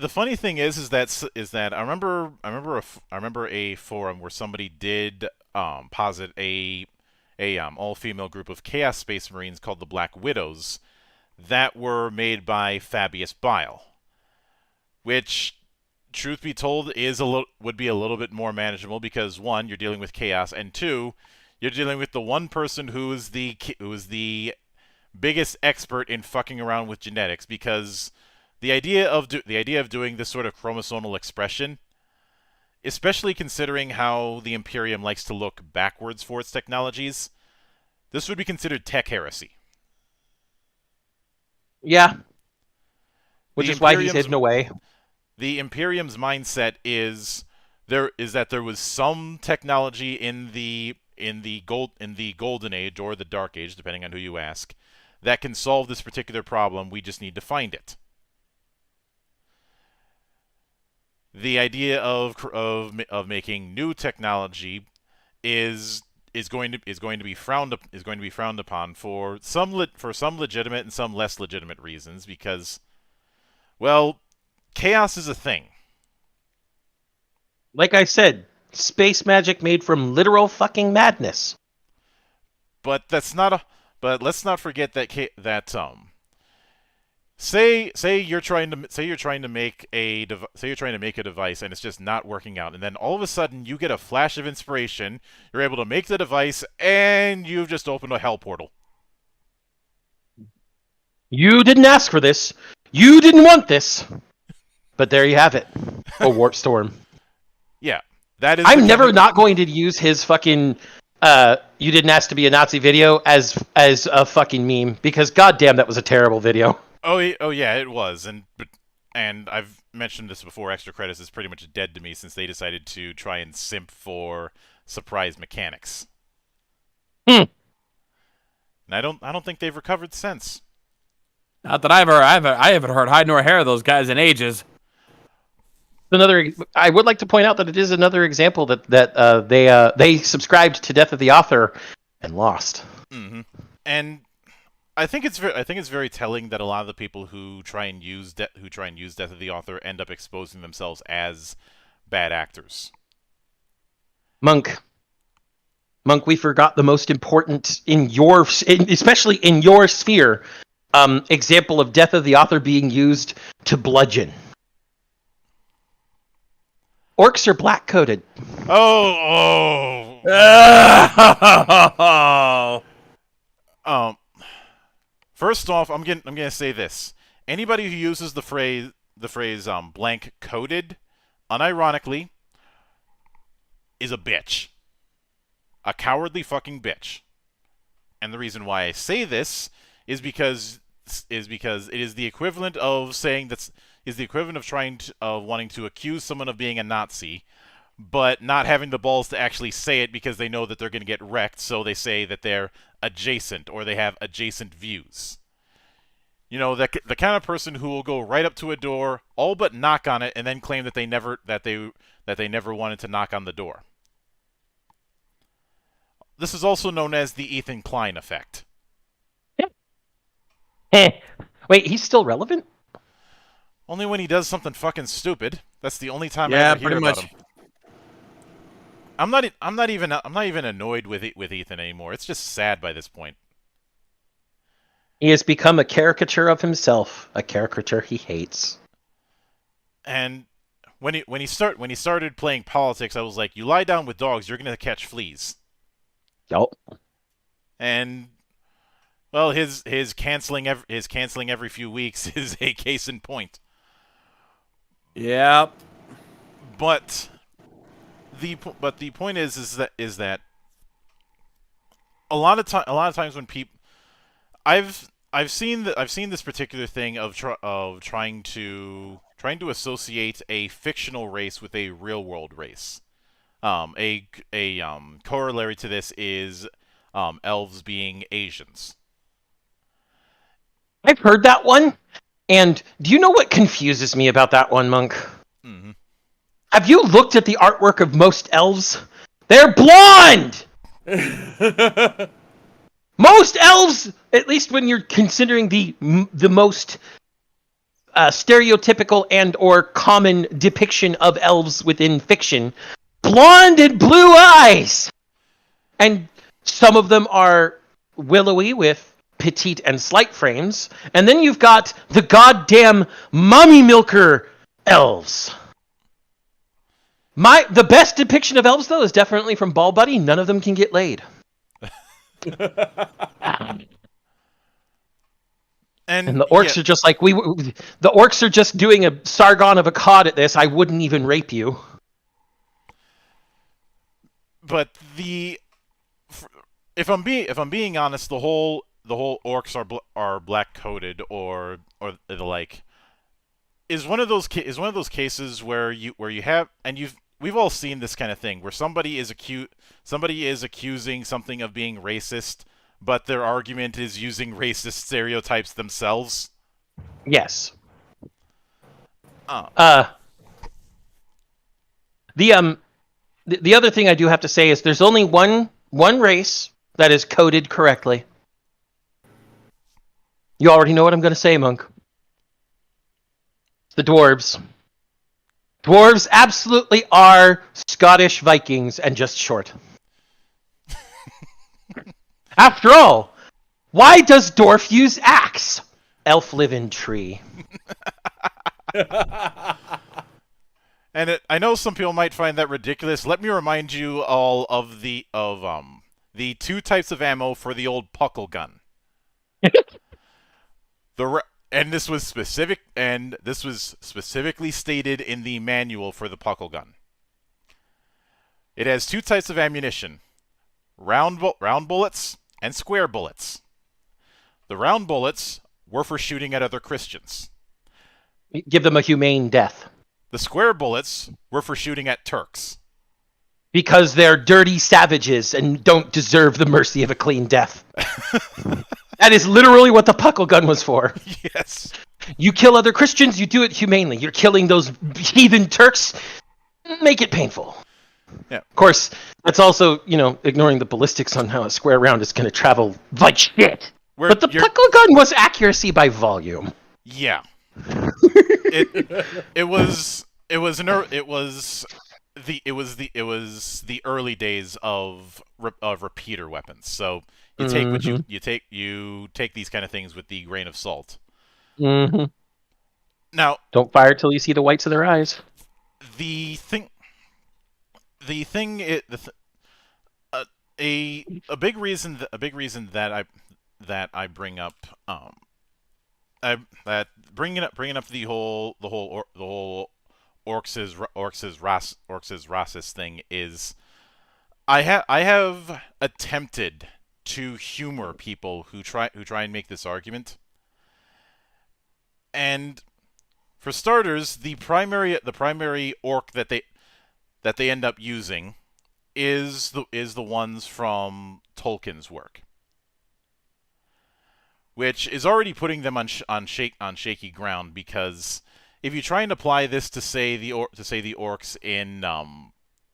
funny thing is that I remember a forum where somebody did posit a all-female group of Chaos Space Marines called the Black Widows that were made by Fabius Bile, which, truth be told, would be a little bit more manageable because, one, you're dealing with chaos, and two, you're dealing with the one person who is the biggest expert in fucking around with genetics, because the idea of doing this sort of chromosomal expression, especially considering how the Imperium likes to look backwards for its technologies, this would be considered tech heresy. Yeah. Which is why he's hidden away. The Imperium's mindset is that there was some technology in the Golden Age or the Dark Age, depending on who you ask, that can solve this particular problem. We just need to find it. The idea of making new technology is going to be frowned upon for some legitimate and some less legitimate reasons, because, well, chaos is a thing. Like I said, space magic made from literal fucking madness. But let's not forget that say you're trying to make a device and it's just not working out, and then all of a sudden you get a flash of inspiration, you're able to make the device, and you've just opened a hell portal. You didn't ask for this. You didn't want this. But there you have it. A warp storm. Yeah. That is. I'm never not going to use his fucking you didn't ask to be a Nazi video as a fucking meme, because goddamn, that was a terrible video. Oh yeah, it was. And I've mentioned this before, Extra Credits is pretty much dead to me since they decided to try and simp for surprise mechanics. And I don't think they've recovered since. Not that I haven't heard hide nor hair of those guys in ages. I would like to point out that it is another example that they subscribed to Death of the Author and lost. Mm-hmm. And I think it's very telling that a lot of the people who try and use Death of the Author end up exposing themselves as bad actors. Monk, we forgot the most important especially in your sphere, example of Death of the Author being used to bludgeon. Orcs are black-coated. Oh. First off, I'm gonna say this: anybody who uses the phrase blank coded, unironically, is a bitch, a cowardly fucking bitch. And the reason why I say this is because it is the equivalent of saying wanting to accuse someone of being a Nazi, but not having the balls to actually say it because they know that they're going to get wrecked, so they say that they're adjacent or they have adjacent views. You know, the kind of person who will go right up to a door, all but knock on it, and then claim that they never wanted to knock on the door. This is also known as the Ethan Klein effect. Wait, he's still relevant? Only when he does something fucking stupid. That's the only time I ever hear about him. I'm not even annoyed with Ethan anymore. It's just sad by this point. He has become a caricature of himself, a caricature he hates. And when he started playing politics, I was like, you lie down with dogs, you're gonna catch fleas. Yup. And well, his canceling every few weeks is a case in point. Yep. But the point is that a lot of times when people I've seen this particular thing of trying to associate a fictional race with a real world race. A corollary to this is elves being Asians. I've heard that one, and do you know what confuses me about that one, Monk? Mm-hmm. Have you looked at the artwork of most elves? They're blonde! Most elves, at least when you're considering the most stereotypical and or common depiction of elves within fiction, blonde and blue eyes! And some of them are willowy with petite and slight frames, and then you've got the goddamn mummy milker elves. The best depiction of elves, though, is definitely from Ball Buddy. None of them can get laid. And the orcs are just like, the orcs are just doing a Sargon of Akkad at this. I wouldn't even rape you. But if I'm being honest, the whole orcs are black coated or the like is one of those cases where you have, and we've all seen this kind of thing where somebody is accusing something of being racist, but their argument is using racist stereotypes themselves. Yes. Oh. The other thing I do have to say is there's only one race that is coded correctly. You already know what I'm going to say, Monk. The dwarves. Dwarves absolutely are Scottish Vikings and just short. After all, why does dwarf use axe? Elf live in tree. And I know some people might find that ridiculous. Let me remind you all of the two types of ammo for the old puckle gun. This was specifically stated in the manual for the puckle gun. It has two types of ammunition: round bullets and square bullets. The round bullets were for shooting at other Christians. Give them a humane death. The square bullets were for shooting at Turks. Because they're dirty savages and don't deserve the mercy of a clean death. That is literally what the puckle gun was for. Yes. You kill other Christians, you do it humanely. You're killing those heathen Turks, make it painful. Yeah. Of course, that's also, ignoring the ballistics on how a square round is going to travel like shit. But the puckle gun was accuracy by volume. Yeah. It was the early days of repeater weapons. So you take what you take these kind of things with the grain of salt. Mm-hmm. Now, don't fire till you see the whites of their eyes. A big reason that I bring up bringing up the whole orcs' racist thing is I have attempted to humor people who try and make this argument. And for starters, the primary orc that they end up using is the ones from Tolkien's work, which is already putting them on shaky ground, because if you try and apply this to say the orcs in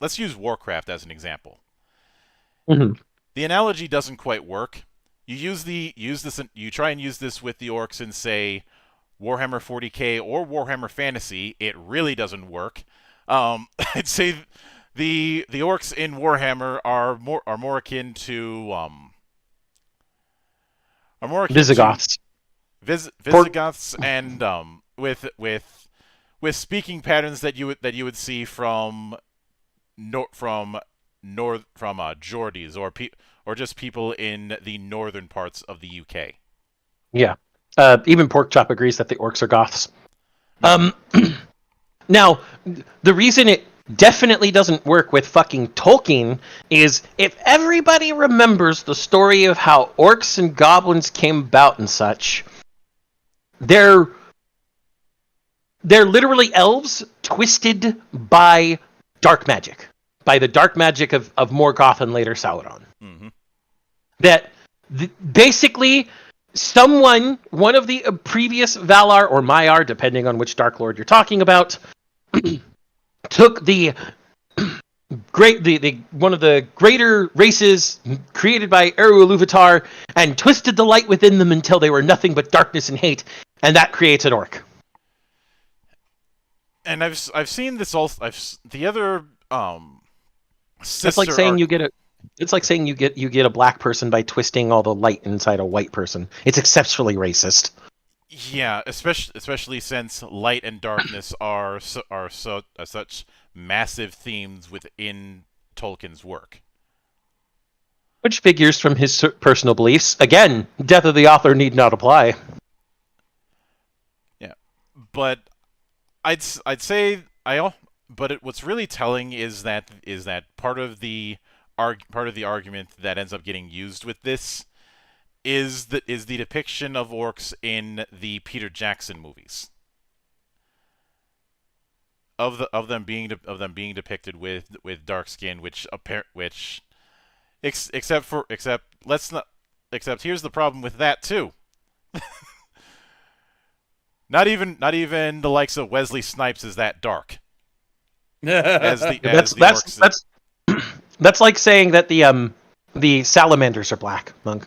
let's use Warcraft as an example. Mm-hmm. The analogy doesn't quite work. You try and use this with the orcs in, say, Warhammer 40K or Warhammer Fantasy. It really doesn't work. I'd say the orcs in Warhammer are more akin to Visigoths. Visigoths, and with speaking patterns that you would see from Geordies or just people in the northern parts of the UK. Yeah. Even Porkchop agrees that the orcs are goths. Now, the reason definitely doesn't work with fucking Tolkien is if everybody remembers the story of how orcs and goblins came about and such, they're literally elves twisted by dark magic, by the dark magic of Morgoth and later Sauron. Mm-hmm. That basically one of the previous Valar or Maiar, depending on which Dark Lord you're talking about, took the one of the greater races created by Eru Ilúvatar and twisted the light within them until they were nothing but darkness and hate, and that creates an orc. And I've seen this also. The other sister. It's like saying It's like saying you get a black person by twisting all the light inside a white person. It's exceptionally racist. Yeah, especially since light and darkness are such massive themes within Tolkien's work. Which figures from his personal beliefs. Again, death of the author need not apply. Yeah, but what's really telling is that part of the argument that ends up getting used with this is the depiction of orcs in the Peter Jackson movies. Of them being depicted with dark skin, except here's the problem with that too. Not even the likes of Wesley Snipes is that dark. That's like saying that the salamanders are black, Monk.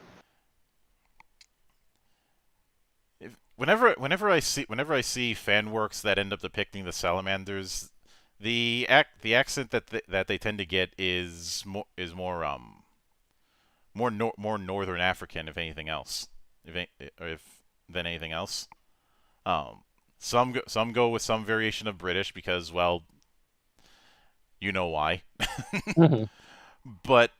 Whenever I see fan works that end up depicting the salamanders, the accent that they tend to get is more Northern African, if anything else, if than anything else. Some go with some variation of British because, well, you know why. Mm-hmm. But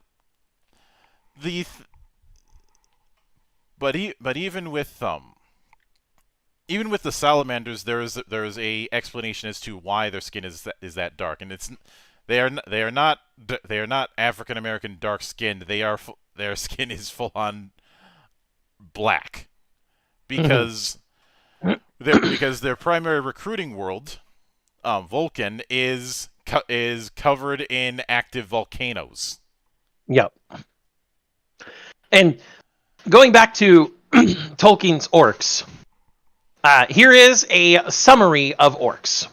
even with the salamanders, there is a explanation as to why their skin is that dark, and they are not African American dark skinned. Their skin is full on black because their primary recruiting world, Vulcan, is covered in active volcanoes. Yep. And going back to Tolkien's orcs. Here is a summary of orcs.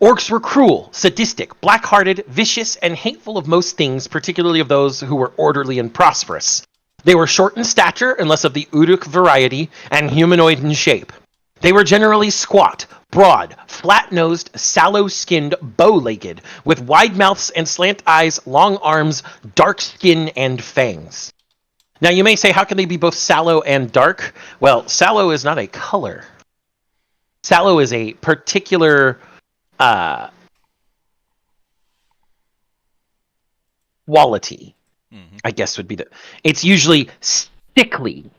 Orcs were cruel, sadistic, black-hearted, vicious, and hateful of most things, particularly of those who were orderly and prosperous. They were short in stature, unless of the Uruk variety, and humanoid in shape. They were generally squat, broad, flat-nosed, sallow-skinned, bow-legged, with wide mouths and slant eyes, long arms, dark skin, and fangs. Now you may say, how can they be both sallow and dark? Well, sallow is not a color. Sallow is a particular quality, I guess would be it's usually sickly.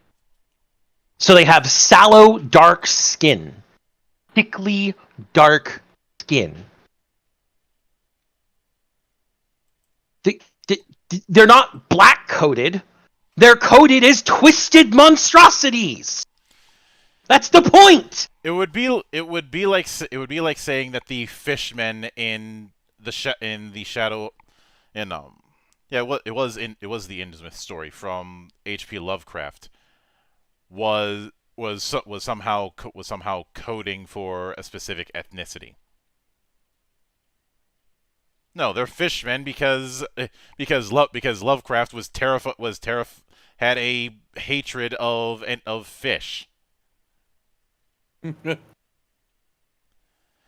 So they have sallow, dark skin. Sickly, dark skin. They're not black-coated. They're coated as twisted monstrosities. That's the point. It would be like saying that the fishmen in the shadow it was the Innsmouth story from H.P. Lovecraft was somehow coding for a specific ethnicity. No, they're fishmen because Lovecraft had a hatred of fish.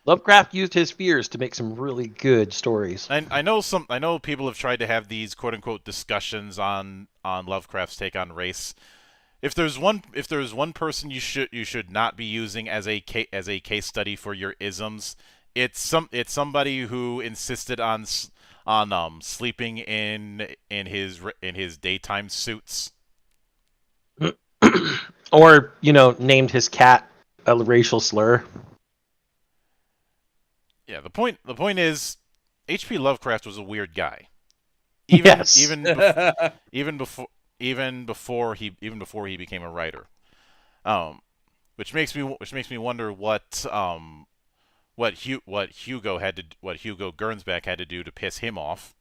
Lovecraft used his fears to make some really good stories. I know people have tried to have these quote unquote discussions on Lovecraft's take on race. If there's one person you should not be using as a case study for your isms, it's somebody who insisted on sleeping in his daytime suits, or named his cat a racial slur. Yeah, the point is H.P. Lovecraft was a weird guy. Even Yes. even before he became a writer. Which makes me wonder what Hugo Gernsback had to do to piss him off.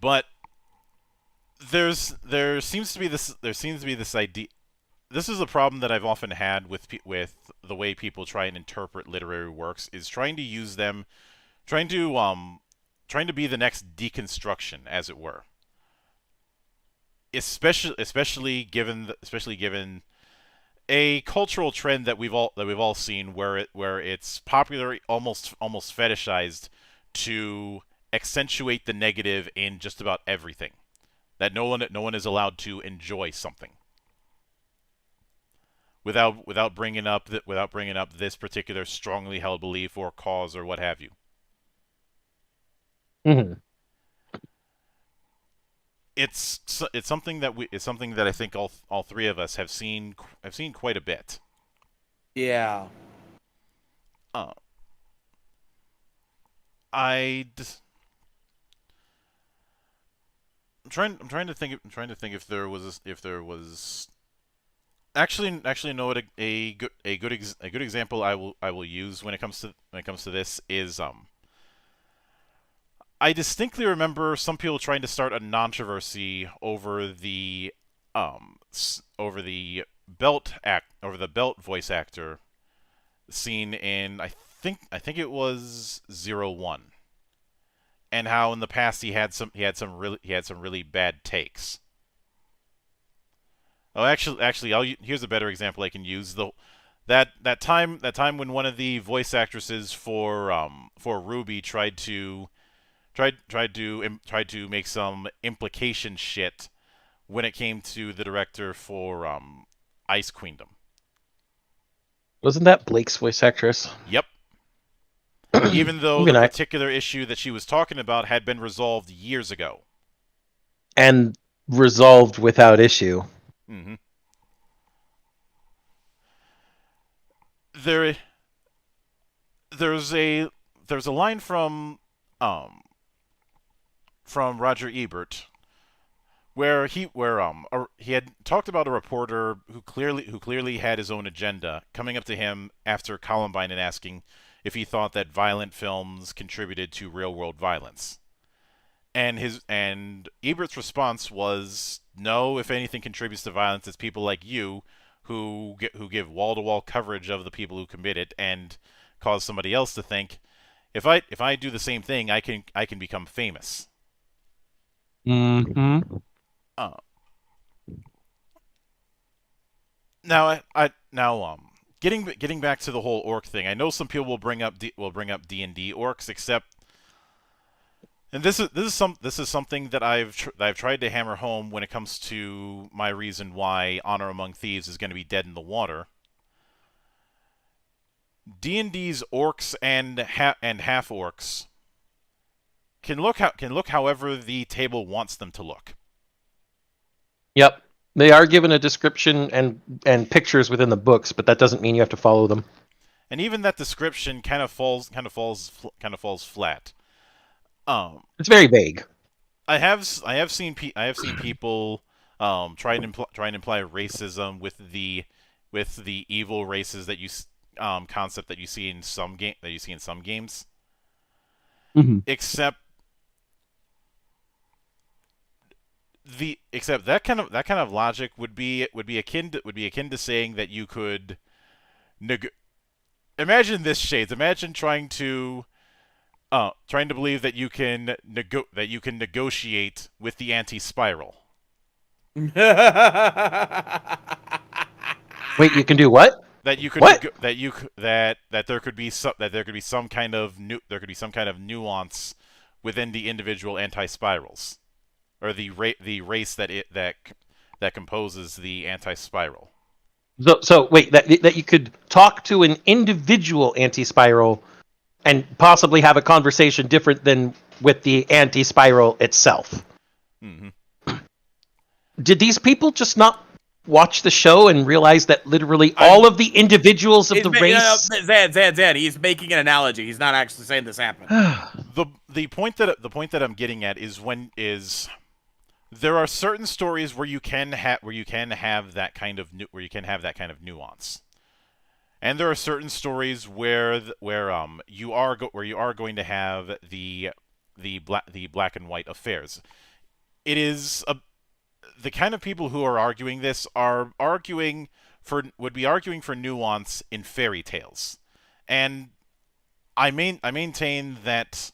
But there seems to be this idea. This is a problem that I've often had with the way people try and interpret literary works, is trying to use them, trying to be the next deconstruction, as it were. Especially given a cultural trend that we've all seen, where it's popular, almost fetishized, to accentuate the negative in just about everything. That no one is allowed to enjoy something without bringing up this particular strongly held belief or cause or what have you. Mm-hmm. It's something that I think all three of us have seen quite a bit. Yeah. I'm trying to think if there was actually know what a good example I will use when it comes to this is I distinctly remember some people trying to start a controversy over the belt voice actor seen in I think it was 01, and how in the past he had some really bad takes. Oh, actually, here's a better example I can use. That time when one of the voice actresses for Ruby tried to make some implication shit when it came to the director for Ice Queendom. Wasn't that Blake's voice actress? Yep. Even though the particular issue that she was talking about had been resolved years ago. And resolved without issue. Mm-hmm. There's a line from Roger Ebert where he had talked about a reporter who clearly had his own agenda coming up to him after Columbine and asking if he thought that violent films contributed to real world violence. And Ebert's response was, no, if anything contributes to violence, it's people like you who give wall-to-wall coverage of the people who commit it and cause somebody else to think, if I do the same thing, I can become famous. Mm-hmm. Getting back to the whole orc thing, I know some people will bring up D&D orcs, except, and this is something that I've tried to hammer home when it comes to my reason why Honor Among Thieves is going to be dead in the water. D&D's orcs and half orcs can look however the table wants them to look. Yep. They are given a description and pictures within the books, but that doesn't mean you have to follow them. And even that description kind of falls flat. It's very vague. I have seen people try and imply racism with the evil races that you concept that you see in some games. Mm-hmm. Except that kind of logic would be akin to saying that you could imagine this, Shades. Imagine trying to believe that you can negotiate with the anti-spiral. Wait, you can do what? That you could What? that there could be some kind of nuance within the individual anti-spirals, or the race that composes the anti-spiral. So wait, that you could talk to an individual anti-spiral and possibly have a conversation different than with the anti-spiral itself. Mm-hmm. Did these people just not watch the show and realize that literally all of the individuals of the race. Zan, he's making an analogy. He's not actually saying this happened. The point that I'm getting at is there are certain stories where you can have that kind of nuance, and there are certain stories where you are going to have the black and white affairs. It is the kind of people who are arguing this would be arguing for nuance in fairy tales, and I maintain that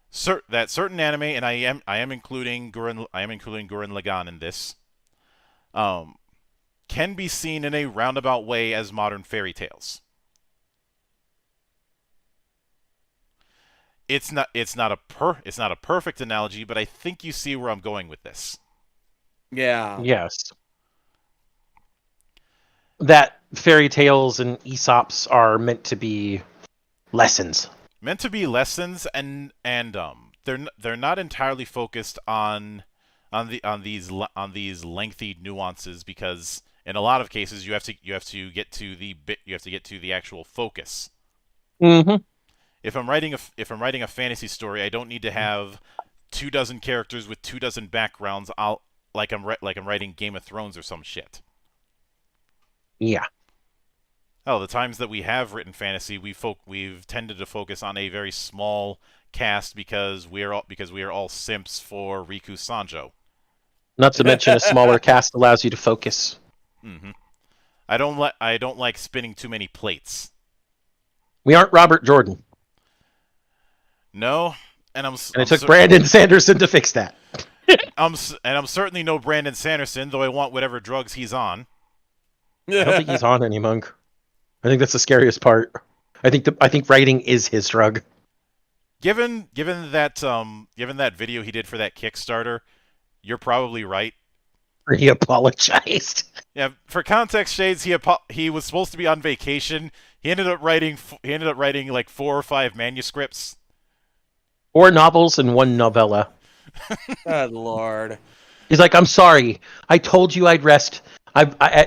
certain anime, and I am including Gurren Lagann in this, can be seen in a roundabout way as modern fairy tales. It's not a perfect analogy, but I think you see where I'm going with this. Yeah. Yes. That fairy tales and Aesops are meant to be lessons. Meant to be lessons, and they're not entirely focused on these lengthy nuances, because in a lot of cases you have to get to the actual focus. Mm-hmm. If I'm writing a fantasy story, I don't need to have 24 characters with 24 backgrounds. Like I'm writing Game of Thrones or some shit. Yeah. Oh, the times that we have written fantasy, we've tended to focus on a very small cast because we are all simps for Riku Sanjo. Not to mention a smaller cast allows you to focus. Mm-hmm. I don't like spinning too many plates. We aren't Robert Jordan. No, and it took Brandon Sanderson to fix that. I'm certainly no Brandon Sanderson, though I want whatever drugs he's on. I don't think he's on any, Monk. I think that's the scariest part. I think writing is his drug. Given that video he did for that Kickstarter, you're probably right. He apologized. Yeah, for context shades, he was supposed to be on vacation. He ended up writing like 4 or 5 manuscripts. 4 novels and 1 novella. Good Lord. He's like, I'm sorry. I told you I'd rest.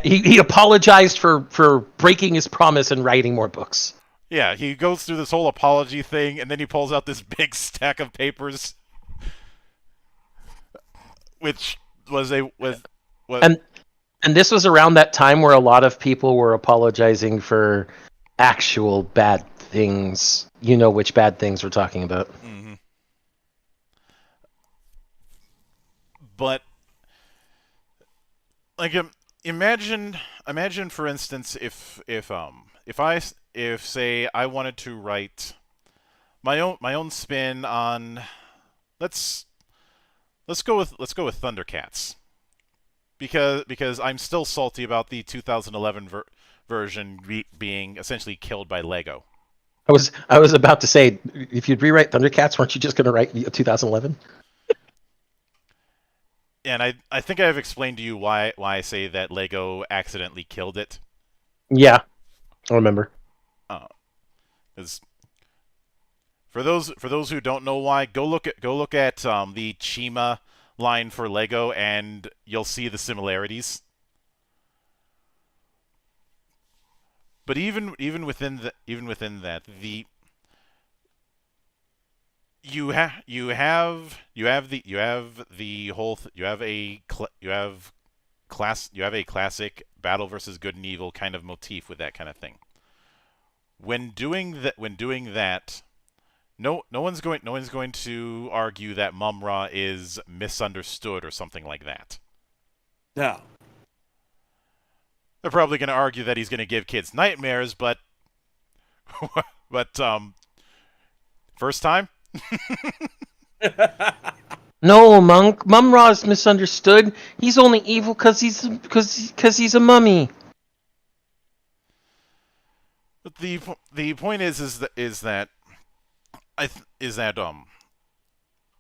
He apologized for breaking his promise and writing more books. Yeah, he goes through this whole apology thing, and then he pulls out this big stack of papers, which was and this was around that time where a lot of people were apologizing for actual bad things. You know which bad things we're talking about. Mm-hmm. But like, imagine for instance if say I wanted to write my own spin on let's go with Thundercats, because I'm still salty about the 2011 version being essentially killed by Lego. I was about to say, if you'd rewrite Thundercats, weren't you just going to write 2011? And I think I've explained to you why I say that Lego accidentally killed it. Yeah, I remember. Because for those who don't know why, go look at the Chima line for Lego, and you'll see the similarities. But even within that, you have a classic battle versus good and evil kind of motif with that kind of thing. When doing that, no one's going to argue that Mum-Ra is misunderstood or something like that. No. They're probably going to argue that he's going to give kids nightmares, but first time? No, Monk. Mum-Ra's misunderstood. He's only evil because he's a mummy. But the point is that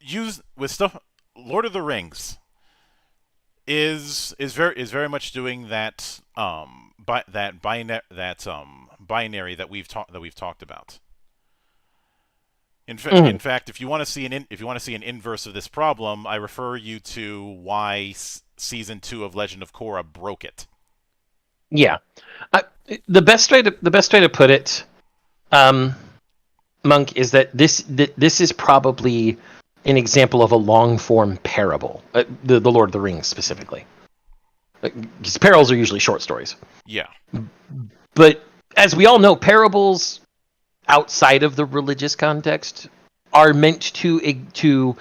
use with stuff. Lord of the Rings is very much doing that binary that we've talked about. In fact, if you want to see an inverse of this problem, I refer you to why season 2 of Legend of Korra broke it. Yeah. The best way to put it, Monk, is that this is probably an example of a long form parable. The Lord of the Rings specifically. Because parables are usually short stories. Yeah. But as we all know, parables outside of the religious context are meant to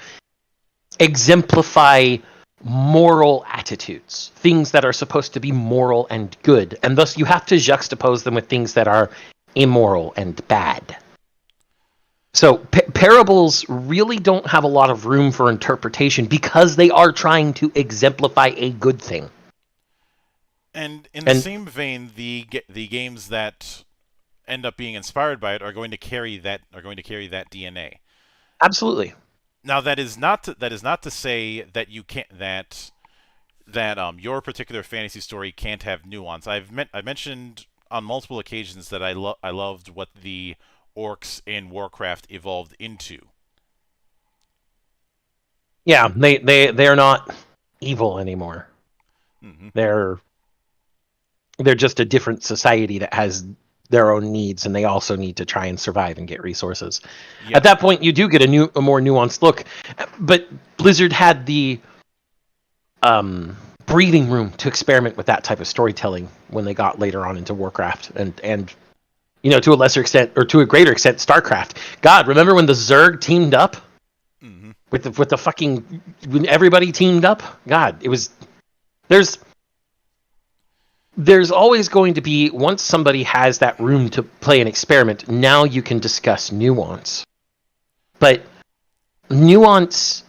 exemplify moral attitudes, things that are supposed to be moral and good, and thus you have to juxtapose them with things that are immoral and bad. So parables really don't have a lot of room for interpretation because they are trying to exemplify a good thing. And in the same vein, the games that end up being inspired by it are going to carry that DNA. Absolutely. Now that is not to say that you can't that your particular fantasy story can't have nuance. I mentioned on multiple occasions that I loved what the orcs in Warcraft evolved into. Yeah, they're not evil anymore. Mm-hmm. They're just a different society that has their own needs, and they also need to try and survive and get resources. Yeah. At that point, you do get a more nuanced look. But Blizzard had the breathing room to experiment with that type of storytelling when they got later on into Warcraft and to a lesser extent or to a greater extent StarCraft. God, remember when the Zerg teamed up? Mm-hmm. with the fucking when everybody teamed up? God, it was there's always going to be, once somebody has that room to play an experiment, now you can discuss nuance. But nuance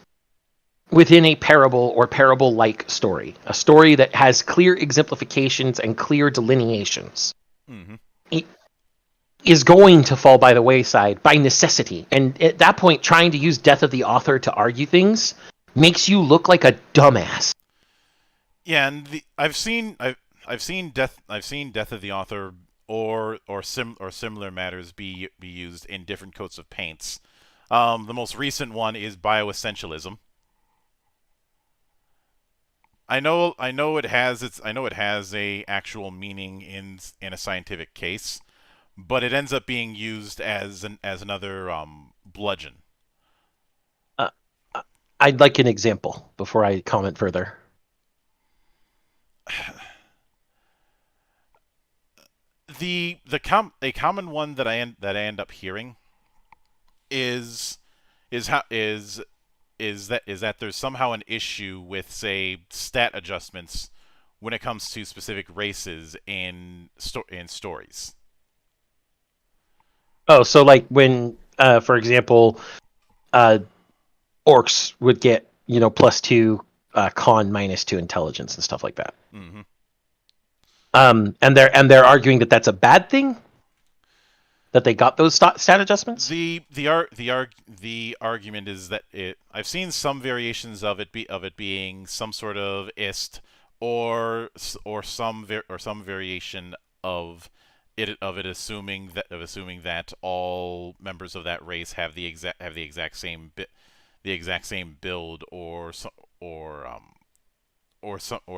within a parable or parable-like story, a story that has clear exemplifications and clear delineations, mm-hmm. it is going to fall by the wayside by necessity. And at that point, trying to use death of the author to argue things makes you look like a dumbass. Yeah, and I've seen death of the author or similar matters be used in different coats of paints. The most recent one is bioessentialism. I know it has a actual meaning in a scientific case, but it ends up being used as another bludgeon. I'd like an example before I comment further. A common one that I end up hearing is that there's somehow an issue with, say, stat adjustments when it comes to specific races in stories. Oh, so like when, for example, orcs would get +2 con, -2 intelligence and stuff like that. Mm-hmm. And they're arguing that that's a bad thing, that they got those stat adjustments. The argument is that I've seen some variations of it being some sort of ist or some variation of it assuming that all members of that race have the exact same build or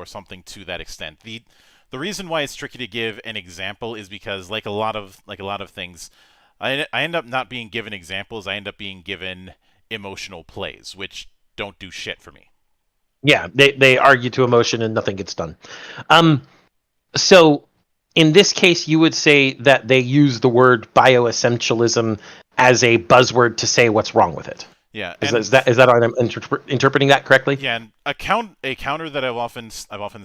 something to that extent. The reason why it's tricky to give an example is because, like a lot of things, I end up not being given examples. I end up being given emotional plays, which don't do shit for me. Yeah, they argue to emotion and nothing gets done. So in this case, you would say that they use the word bioessentialism as a buzzword to say what's wrong with it. Yeah, is that I'm interpreting that correctly? Yeah, and a counter that I've often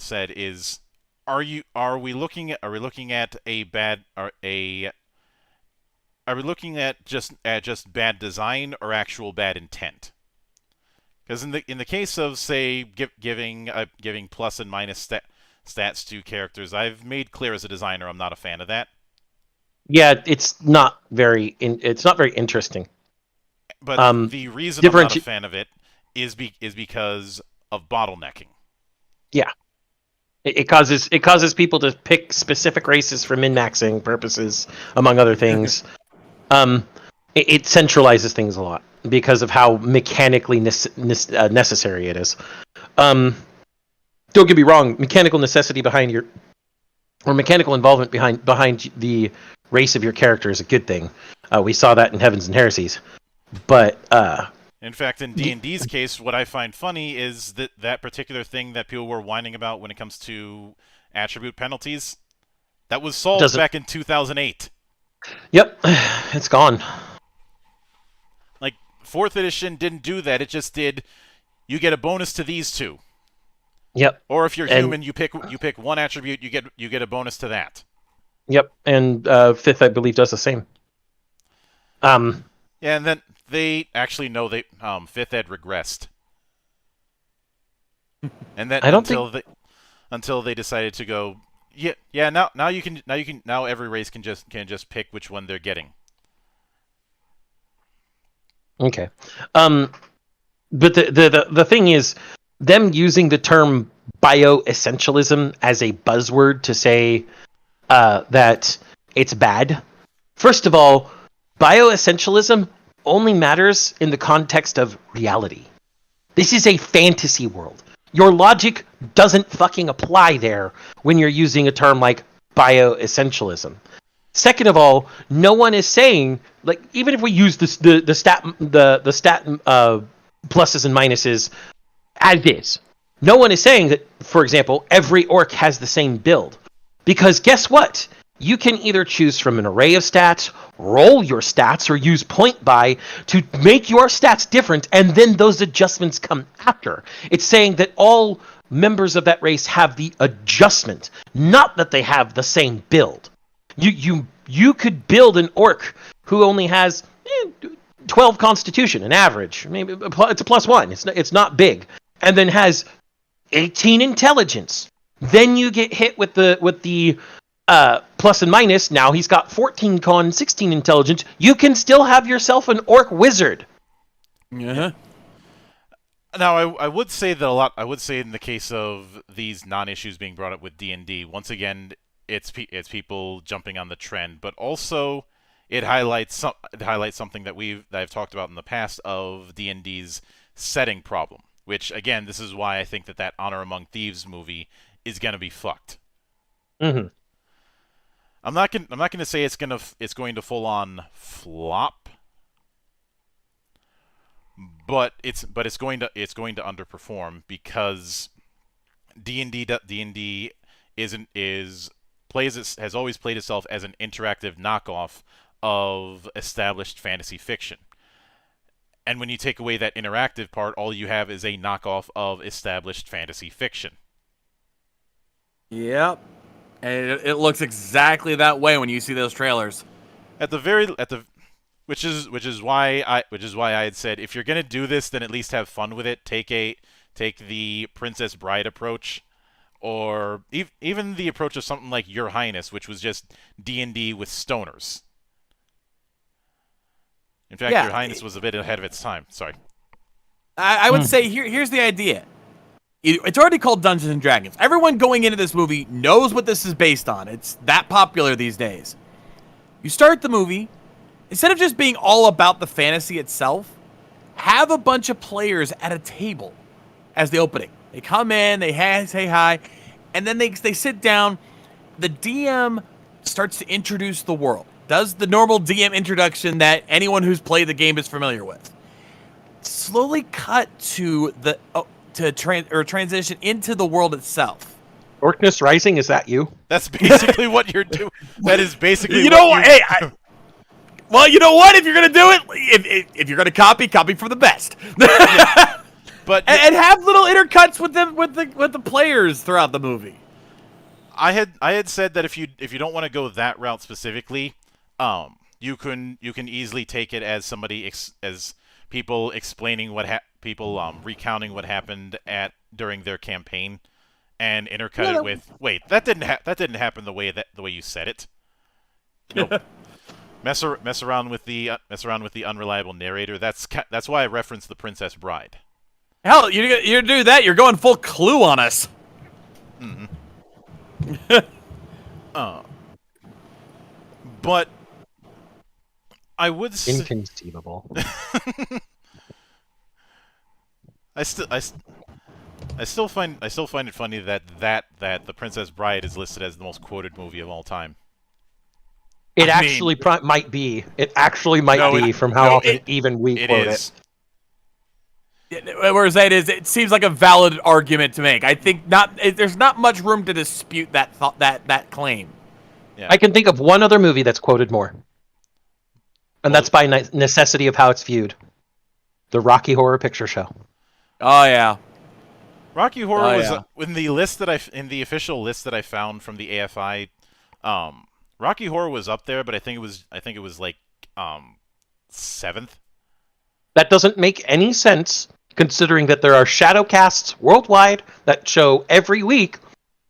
said is, Are we looking at just bad design or actual bad intent? Because in the case of, say, giving plus and minus stats to characters, I've made clear as a designer I'm not a fan of that. Yeah, it's not very interesting. But the reason I'm not a fan of it is because of bottlenecking. Yeah. It causes people to pick specific races for min-maxing purposes, among other things. It centralizes things a lot because of how mechanically necessary it is. Don't get me wrong, mechanical necessity behind your or mechanical involvement behind the race of your character is a good thing. We saw that in Heavens and Heresies, but in fact, in D&D's case, what I find funny is that particular thing that people were whining about when it comes to attribute penalties, that was solved back in 2008. Yep, it's gone. Like, 4th edition didn't do that. It just did, you get a bonus to these two. Yep. Or if you're human, you pick one attribute, you get a bonus to that. Yep, and 5th, I believe, does the same. Yeah, and then they actually know 5th Ed regressed, and then until they decided to go, now every race can just pick which one they're getting. Okay, but the thing is, them using the term bioessentialism as a buzzword to say that it's bad. First of all, bioessentialism only matters in the context of reality. This is a fantasy world. Your logic doesn't fucking apply there when you're using a term like bioessentialism. Second of all, no one is saying, like, even if we use the stat pluses and minuses as is, no one is saying that, for example, every orc has the same build. Because guess what? You can either choose from an array of stats, roll your stats, or use point buy to make your stats different, and then those adjustments come after. It's saying that all members of that race have the adjustment, not that they have the same build. You could build an orc who only has 12 constitution, an average. Maybe it's a +1. It's not big, and then has 18 intelligence. Then you get hit with the plus and minus. Now he's got 14 con, 16 intelligence. You can still have yourself an orc wizard. Yeah. Now I would say that a lot. I would say in the case of these non-issues being brought up with D&D, once again, it's people jumping on the trend, but also it highlights something that I've talked about in the past of D&D's setting problem. Which again, this is why I think that Honor Among Thieves movie is gonna be fucked. Mm-hmm. I'm not gonna say it's going to full on flop, but it's going to underperform because D&D has always played itself as an interactive knockoff of established fantasy fiction. And when you take away that interactive part, all you have is a knockoff of established fantasy fiction. Yep. And it looks exactly that way when you see those trailers. Which is why I had said, if you're gonna do this, then at least have fun with it. Take the Princess Bride approach, or even the approach of something like Your Highness, which was just D&D with stoners. In fact, Your Highness was a bit ahead of its time. Sorry. I would say here's the idea. It's already called Dungeons and Dragons. Everyone going into this movie knows what this is based on. It's that popular these days. You start the movie, instead of just being all about the fantasy itself, have a bunch of players at a table as the opening. They come in, they say hi, and then they sit down. The DM starts to introduce the world. Does the normal DM introduction that anyone who's played the game is familiar with. Slowly cut to the transition into the world itself. Orcness Rising, is that you? That's basically what you're doing. That is basically you know what? Hey, well, you know what? If you're gonna do it, if you're gonna copy from the best. Yeah. But and have little intercuts with the players throughout the movie. I had said that if you don't want to go that route specifically, you can easily take it as somebody as people explaining recounting what happened during their campaign, and intercut it with, wait, that didn't happen the way you said it. You know, mess around with the unreliable narrator. That's why I referenced the Princess Bride. Hell, you do that, you're going full Clue on us. Mm-hmm. But I would inconceivable. I still find it funny that The Princess Bride is listed as the most quoted movie of all time. It I actually mean, might be. It actually might No, be it- from how no, often it- even we It quote is. Whereas that is, it seems like a valid argument to make. I think there's not much room to dispute that claim. Yeah. I can think of one other movie that's quoted more. And Well- that's by necessity of how it's viewed. The Rocky Horror Picture Show. Oh yeah. Rocky Horror Oh, was yeah. in the list that in the official list that I found from the AFI. Rocky Horror was up there, but I think it was like 7th. That doesn't make any sense, considering that there are shadow casts worldwide that show every week,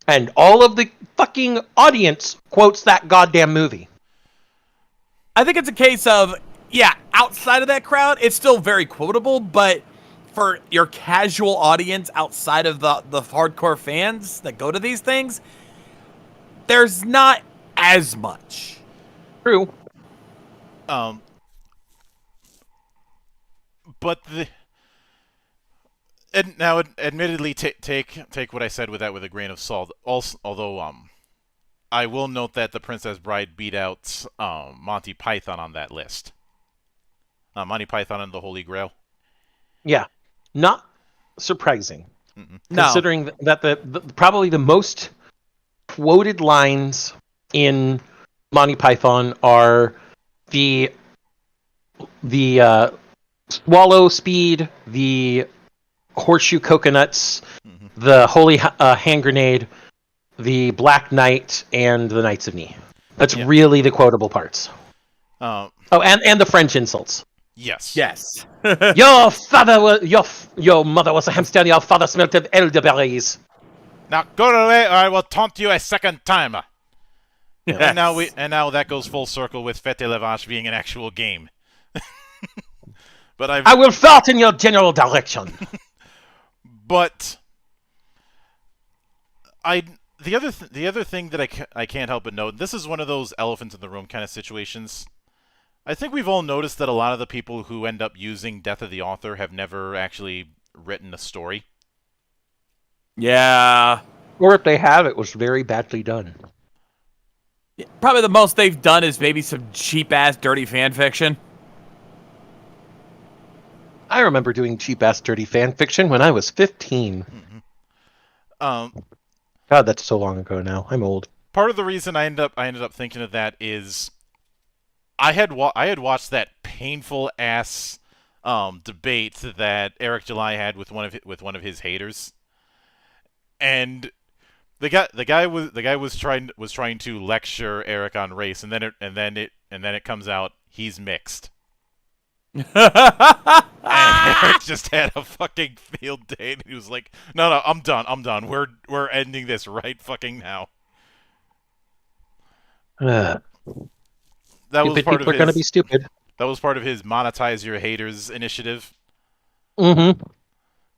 and all of the fucking audience quotes that goddamn movie. I think it's a case of, yeah, outside of that crowd, it's still very quotable, but for your casual audience outside of the hardcore fans that go to these things, there's not as much. True. But admittedly, take what I said with a grain of salt. Also, although I will note that The Princess Bride beat out Monty Python on that list. Monty Python and the Holy Grail. Yeah. Not surprising. No. Considering that the probably the most quoted lines in Monty Python are the swallow speed, the horseshoe coconuts, the holy hand grenade, the Black Knight, and the Knights of Ni. That's really the quotable parts. Uh, and the French insults. yes. Yes. Your father was your mother was a hamster. Your father smelt of elderberries. Now go away, or I will taunt you a second time. Yes. And now that goes full circle with Fete Le Vache being an actual game. But I will fart in your general direction. But the other thing that I can't help but note, this is one of those elephant in the room kind of situations. I think we've all noticed that a lot of the people who end up using Death of the Author have never actually written a story. Yeah. Or if they have, it was very badly done. Probably the most they've done is maybe some cheap-ass dirty fan fiction. I remember doing cheap-ass dirty fan fiction when I was 15. Um, God, that's so long ago now. I'm old. Part of the reason I ended up thinking of that is I had watched that painful ass debate that Eric July had with one of his haters, and the guy was trying to lecture Eric on race, and then it comes out he's mixed. And Eric just had a fucking field day, and he was like, "No, I'm done. We're ending this right fucking now." That was Stupid part people of are going to be stupid. That was part of his monetize your haters initiative. Mm-hmm.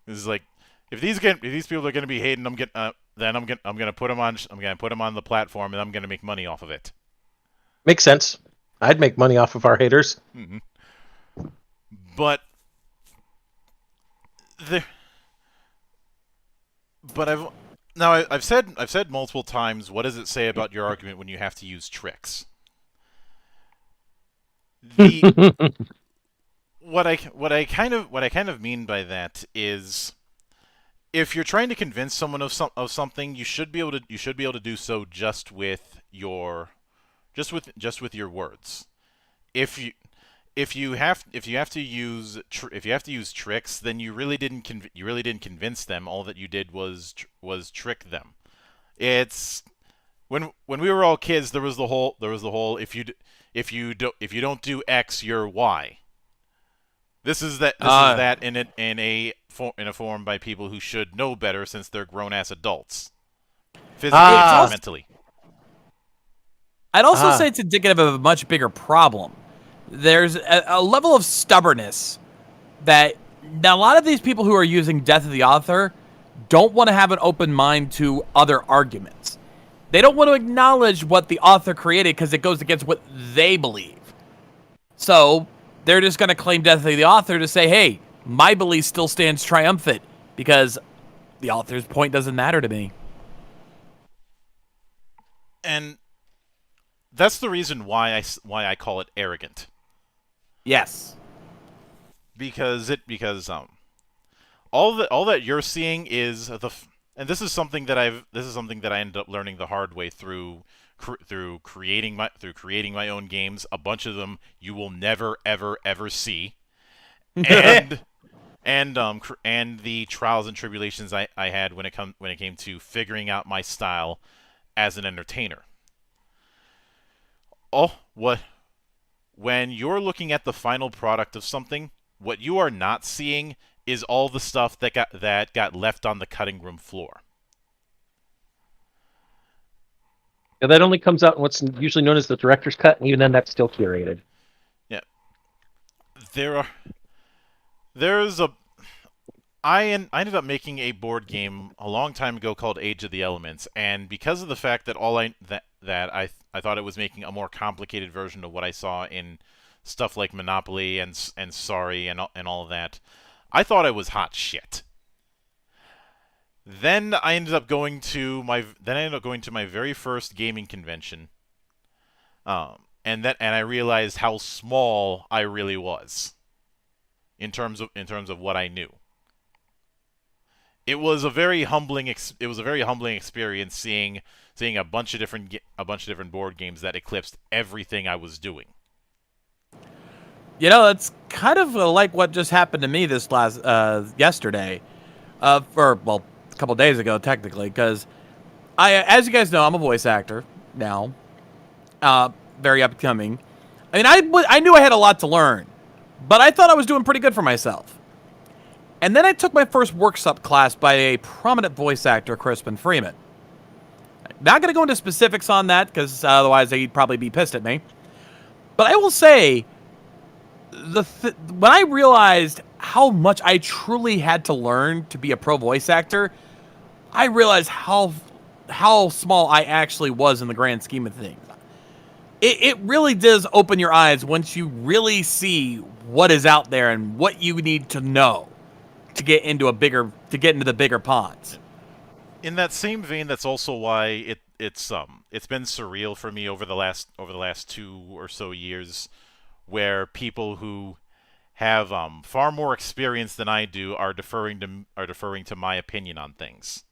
It's like if these people are going to be hating, I'm gonna put them on the platform, and I'm gonna make money off of it. Makes sense. I'd make money off of our haters. Mm-hmm. But I've said multiple times, what does it say about your argument when you have to use tricks? What I kind of mean by that is, if you're trying to convince someone of something, you should be able to do so just with your words. If you have to use tricks, then you really didn't convince them. All that you did was trick them. It's when we were all kids, there was the whole if you don't do X, you're Y. This is that in a form by people who should know better, since they're grown ass adults, physically and mentally. I'd also say it's indicative of a much bigger problem. There's a level of stubbornness that now a lot of these people who are using Death of the Author don't want to have an open mind to other arguments. They don't want to acknowledge what the author created because it goes against what they believe. So they're just going to claim Death of the Author to say, hey, my belief still stands triumphant because the author's point doesn't matter to me. And that's the reason why I call it arrogant. Yes. Because all that you're seeing is and this is something that I ended up learning the hard way through creating my own games. A bunch of them you will never ever see, and and the trials and tribulations I had when it came to figuring out my style as an entertainer. When you're looking at the final product of something, what you are not seeing is all the stuff that got left on the cutting room floor. Yeah, that only comes out in what's usually known as the director's cut, and even then, that's still curated. Yeah, there's a. I ended up making a board game a long time ago called Age of the Elements, and because of the fact that I thought it was making a more complicated version of what I saw in stuff like Monopoly and Sorry and all of that, I thought I was hot shit. Then I ended up going to my very first gaming convention, and I realized how small I really was in terms of what I knew. It was a very humbling experience seeing a bunch of different board games that eclipsed everything I was doing. You know, it's kind of like what just happened to me this yesterday, a couple days ago technically, because as you guys know, I'm a voice actor now, very upcoming. I mean, I knew I had a lot to learn, but I thought I was doing pretty good for myself. And then I took my first workshop class by a prominent voice actor, Crispin Freeman. Not going to go into specifics on that, because otherwise he'd probably be pissed at me. But I will say, when I realized how much I truly had to learn to be a pro voice actor, I realized how small I actually was in the grand scheme of things. It really does open your eyes once you really see what is out there and what you need to know to get into the bigger ponds. In that same vein, that's also why it's been surreal for me over the last 2 or so years, where people who have far more experience than I do are deferring to my opinion on things,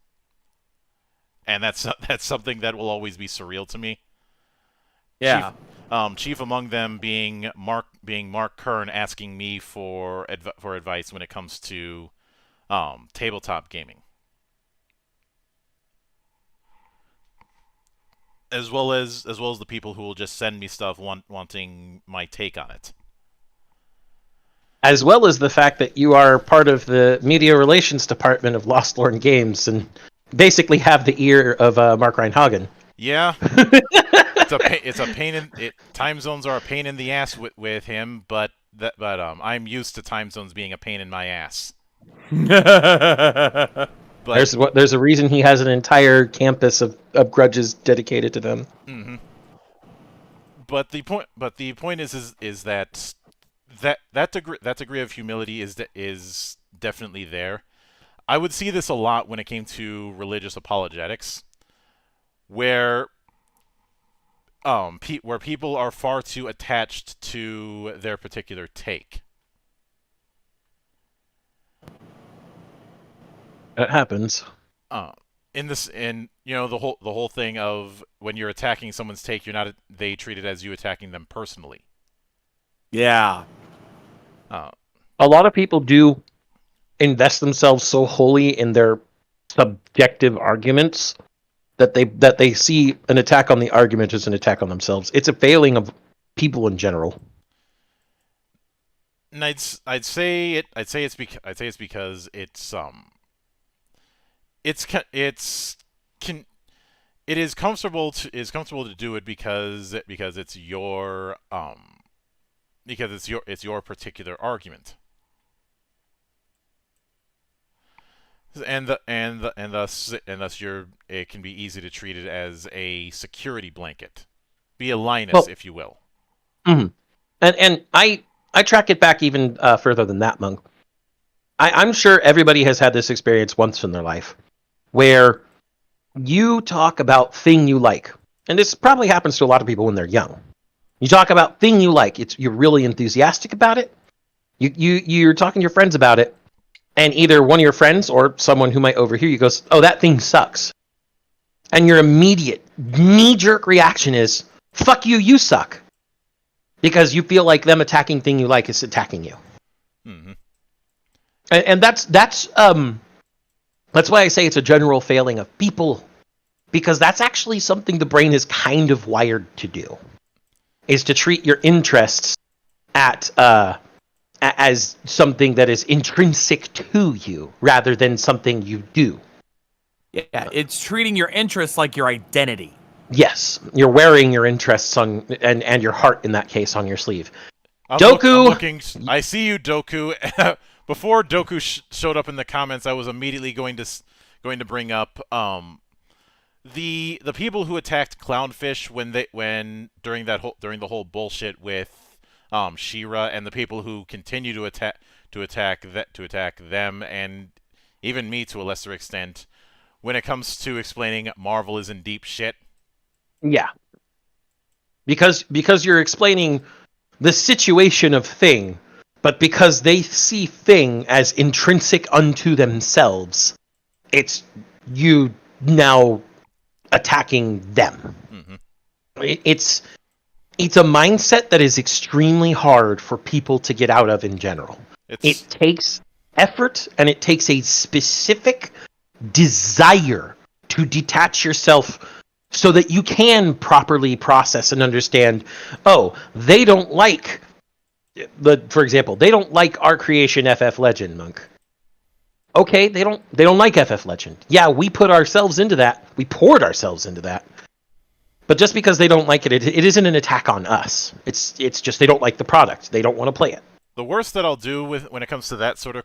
and that's something that will always be surreal to me. Yeah. Chief among them being Mark Kern asking me for advice when it comes to tabletop gaming, as well as the people who will just send me stuff wanting my take on it. As well as the fact that you are part of the media relations department of Lost Lorn Games and basically have the ear of Mark Reinhagen. Yeah. It's a pain in it. Time zones are a pain in the ass with him, but I'm used to time zones being a pain in my ass. Yeah. There's a reason he has an entire campus of grudges dedicated to them. Mm-hmm. But the point is that degree of humility is definitely there. I would see this a lot when it came to religious apologetics, where people are far too attached to their particular take. It happens. The whole thing of when you're attacking someone's take, they treat it as you attacking them personally. Yeah. A lot of people do invest themselves so wholly in their subjective arguments that they see an attack on the argument as an attack on themselves. It's a failing of people in general. And I'd say it's because it is comfortable to do it because it's your particular argument. And thus it can be easy to treat it as a security blanket, be a Linus, if you will. Mm-hmm. And I track it back even further than that, Monk. I'm sure everybody has had this experience once in their life where you talk about thing you like. And this probably happens to a lot of people when they're young. You talk about thing you like. You're really enthusiastic about it. You're talking to your friends about it. And either one of your friends or someone who might overhear you goes, "Oh, that thing sucks." And your immediate knee-jerk reaction is, "Fuck you, you suck." Because you feel like them attacking thing you like is attacking you. Mm-hmm. And that's why I say it's a general failing of people, because that's actually something the brain is kind of wired to do, is to treat your interests as something that is intrinsic to you rather than something you do. Yeah, it's treating your interests like your identity. Yes, you're wearing your interests on and your heart in that case on your sleeve. I'm Doku! looking. I see you, Doku. Before Doku showed up in the comments, I was immediately going to bring up the people who attacked Clownfish during the whole bullshit with She-Ra, and the people who continue to attack them, and even me to a lesser extent when it comes to explaining Marvel is in deep shit. Yeah. Because you're explaining the situation of Thing, but because they see Thing as intrinsic unto themselves, it's you now attacking them. Mm-hmm. It's a mindset that is extremely hard for people to get out of in general. It takes effort, and it takes a specific desire to detach yourself so that you can properly process and understand, oh, they don't like for example, they don't like our creation FF Legend, Monk. Okay, they don't like FF Legend. Yeah, we put ourselves into that. We poured ourselves into that. But just because they don't like it, it isn't an attack on us. It's just they don't like the product. They don't want to play it. The worst that I'll do when it comes to that sort of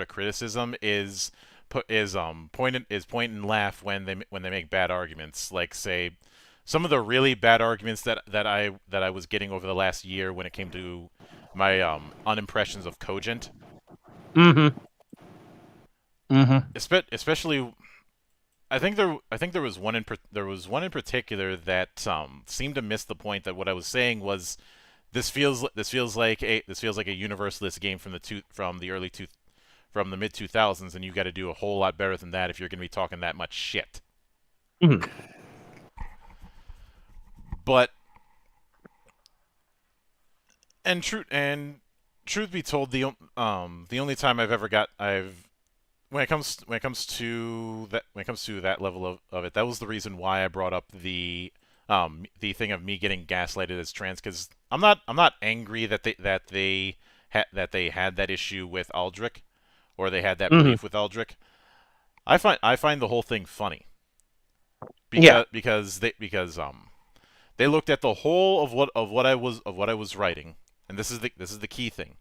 criticism is point and laugh when they make bad arguments. Like, say, some of the really bad arguments that I was getting over the last year when it came to my unimpressions of Cogent. Mm-hmm. Especially, I think there was one in particular that seemed to miss the point that what I was saying was this feels like a universalist game from the mid 2000s, and you got to do a whole lot better than that if you're going to be talking that much shit. Mm-hmm. But truth be told, the only time when it comes to that level of it, that was the reason why I brought up the thing of me getting gaslighted as trans, because I'm not angry that they had that issue with Aldrich, or they had that beef with Aldrich. I find the whole thing funny because they looked at the whole of what I was writing, and this is the key thing.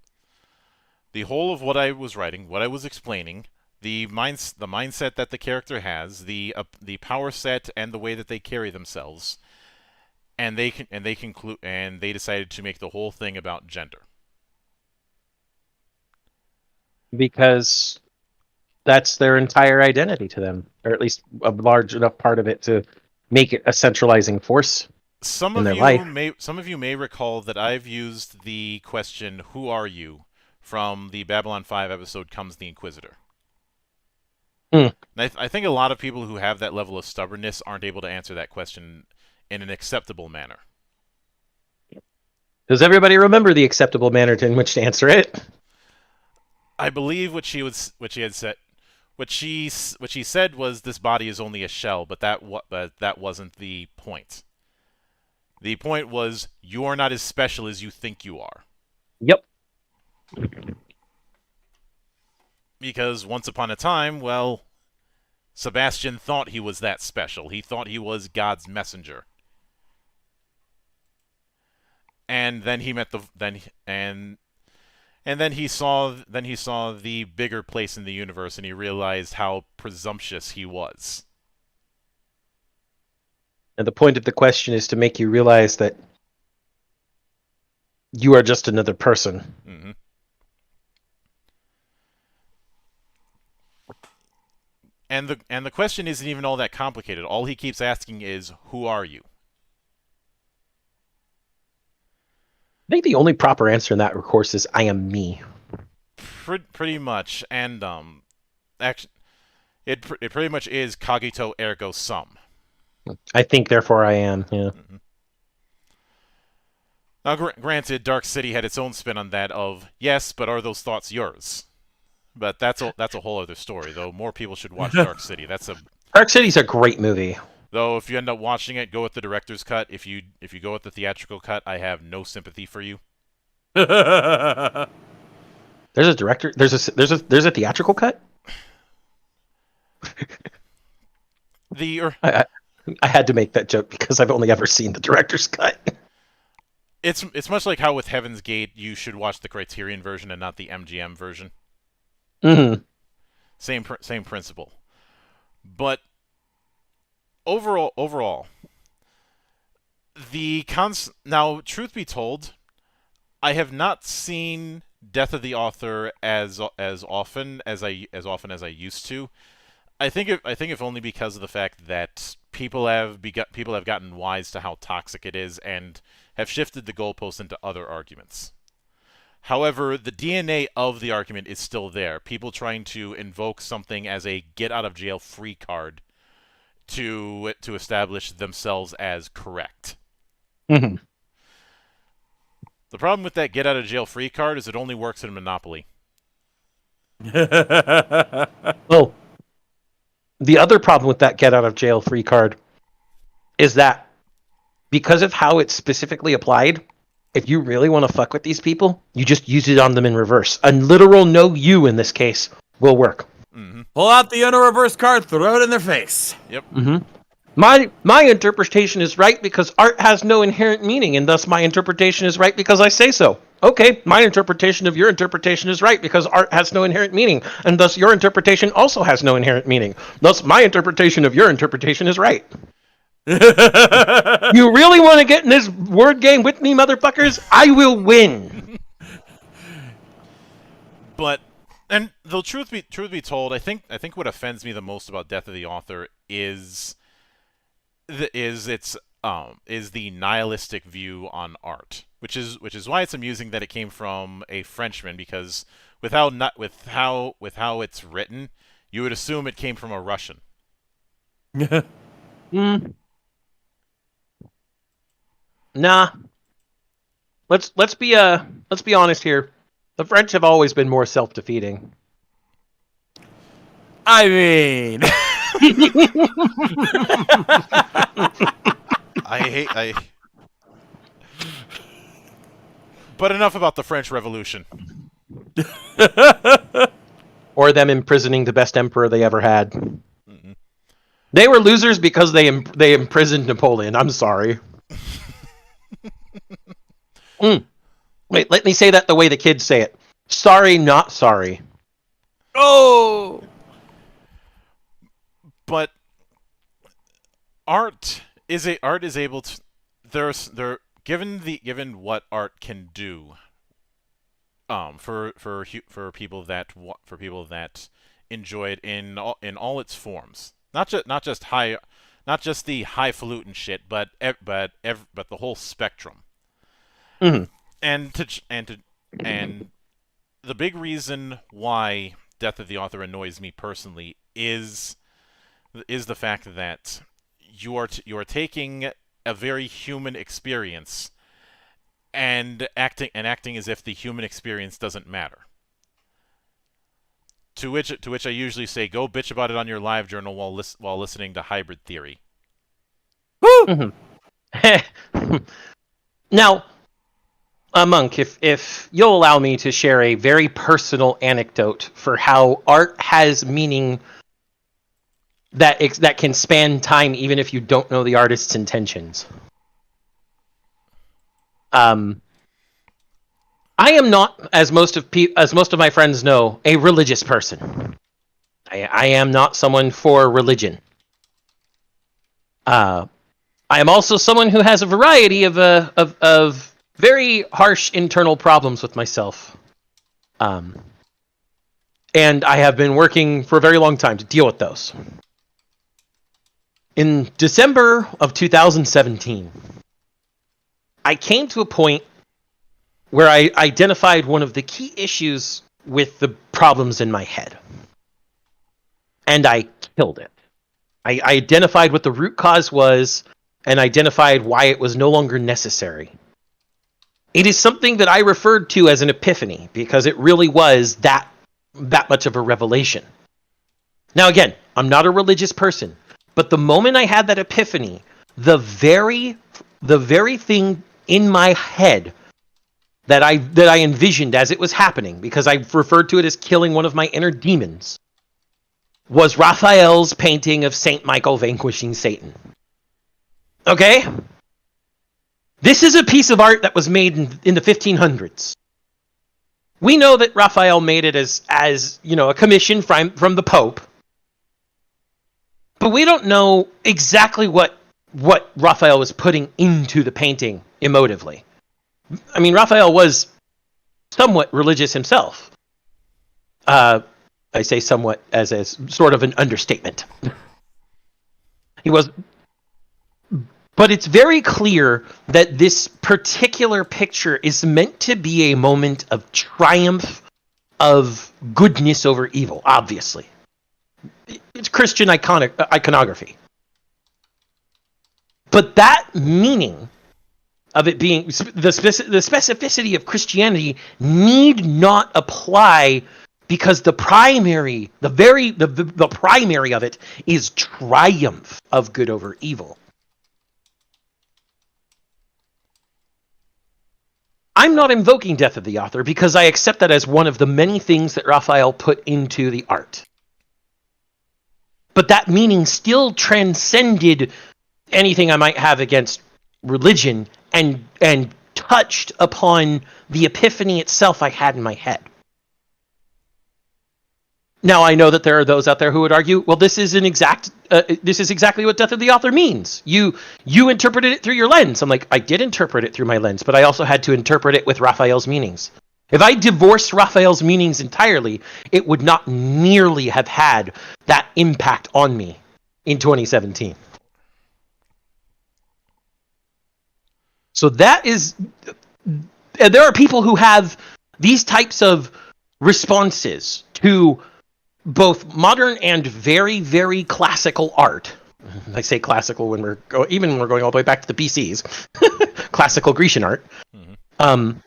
The whole of what I was writing, what I was explaining, the mindset that the character has, the power set, and the way that they carry themselves, and they decided to make the whole thing about gender. Because that's their entire identity to them, or at least a large enough part of it to make it a centralizing force in their life. Some of you may recall that I've used the question, "Who are you?" from the Babylon 5 episode Comes the Inquisitor. And I think a lot of people who have that level of stubbornness aren't able to answer that question in an acceptable manner. Does everybody remember the acceptable manner in which to answer it? I believe what she said was, this body is only a shell, but that wasn't the point. The point was, you are not as special as you think you are. Yep. Because once upon a time, well, Sebastian thought he was that special. He thought he was God's messenger. And then he met then he saw the bigger place in the universe, and he realized how presumptuous he was. And the point of the question is to make you realize that you are just another person. Mm-hmm. the question isn't even all that complicated. All he keeps asking is, "Who are you?" I think the only proper answer in that course is I am me. Pretty much, and actually, it pretty much is cogito ergo sum. I think, therefore I am. Yeah. Mm-hmm. Now, granted, Dark City had its own spin on that of yes, but are those thoughts yours? But that's a whole other story. Though more people should watch Dark City. Dark City's a great movie. Though if you end up watching it, go with the director's cut. If you go with the theatrical cut, I have no sympathy for you. There's a director. There's a theatrical cut. I had to make that joke because I've only ever seen the director's cut. It's much like how with Heaven's Gate you should watch the Criterion version and not the MGM version. Mm-hmm. Same principle. But overall, now, truth be told, I have not seen Death of the Author as often as I used to. I think if only because of the fact that people have gotten wise to how toxic it is and have shifted the goalposts into other arguments. However, the DNA of the argument is still there. People trying to invoke something as a get-out-of-jail-free card to establish themselves as correct. Mm-hmm. The problem with that get-out-of-jail-free card is it only works in Monopoly. Well, the other problem with that get-out-of-jail-free card is that because of how it's specifically applied, if you really want to fuck with these people, you just use it on them in reverse. A literal no you in this case will work. Mm-hmm. Pull out the Uno reverse card, throw it in their face. Yep. Mm-hmm. My interpretation is right because art has no inherent meaning, and thus my interpretation is right because I say so. Okay, my interpretation of your interpretation is right because art has no inherent meaning, and thus your interpretation also has no inherent meaning. Thus my interpretation of your interpretation is right. You really want to get in this word game with me, motherfuckers? I will win. But, and though truth be told, I think what offends me the most about Death of the Author is the nihilistic view on art, which is why it's amusing that it came from a Frenchman, because with how it's written, you would assume it came from a Russian. Nah. Let's be honest here. The French have always been more self-defeating. I mean, But enough about the French Revolution. Or them imprisoning the best emperor they ever had. Mm-hmm. They were losers because they imprisoned Napoleon. I'm sorry. Wait, let me say that the way the kids say it. Sorry, not sorry. oh, But art is able to given what art can do for people that enjoy it in all its forms. Not just the highfalutin shit, but the whole spectrum. Mm-hmm. And the big reason why Death of the Author annoys me personally is the fact that you are taking a very human experience and acting as if the human experience doesn't matter. To which I usually say, go bitch about it on your live journal while listening to Hybrid Theory. woo! Mm-hmm. Now, Monk, if you'll allow me to share a very personal anecdote for how art has meaning that can span time even if you don't know the artist's intentions. I am not, as most of my friends know, a religious person. I am not someone for religion. I am also someone who has a variety of very harsh internal problems with myself. And I have been working for a very long time to deal with those. In December of 2017, I came to a point where I identified one of the key issues with the problems in my head. And I killed it. I identified what the root cause was and identified why it was no longer necessary. It is something that I referred to as an epiphany because it really was that much of a revelation. Now again, I'm not a religious person, but the moment I had that epiphany, the very thing in my head that I envisioned as it was happening, because I referred to it as killing one of my inner demons, was Raphael's painting of Saint Michael vanquishing Satan. Okay? This is a piece of art that was made in the 1500s. We know that Raphael made it as a commission from the Pope. But we don't know exactly what Raphael was putting into the painting emotively. I mean, Raphael was somewhat religious himself. I say somewhat as a sort of an understatement. He was... But it's very clear that this particular picture is meant to be a moment of triumph, of goodness over evil, obviously. It's Christian iconography. But that meaning of it being the specificity of Christianity need not apply, because the primary of it is triumph of good over evil. I'm not invoking death of the author because I accept that as one of the many things that Raphael put into the art. But that meaning still transcended anything I might have against religion and touched upon the epiphany itself I had in my head. Now, I know that there are those out there who would argue, well, this is exactly what death of the author means. You interpreted it through your lens. I'm like, I did interpret it through my lens, but I also had to interpret it with Raphael's meanings. If I divorced Raphael's meanings entirely, it would not nearly have had that impact on me in 2017. So that is... There are people who have these types of responses to both modern and very, very classical art. I say classical when we're going all the way back to the BCs. Classical Grecian art. Mm-hmm.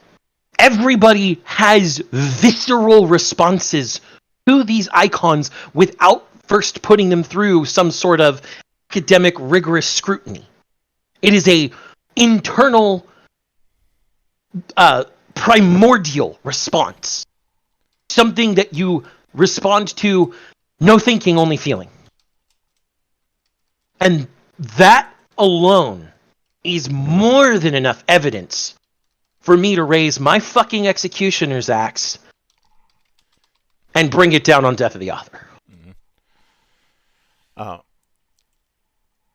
Everybody has visceral responses to these icons without first putting them through some sort of academic, rigorous scrutiny. It is a internal, primordial response. Something that you respond to, no thinking, only feeling. And that alone is more than enough evidence for me to raise my fucking executioner's axe and bring it down on death of the author. Mm-hmm.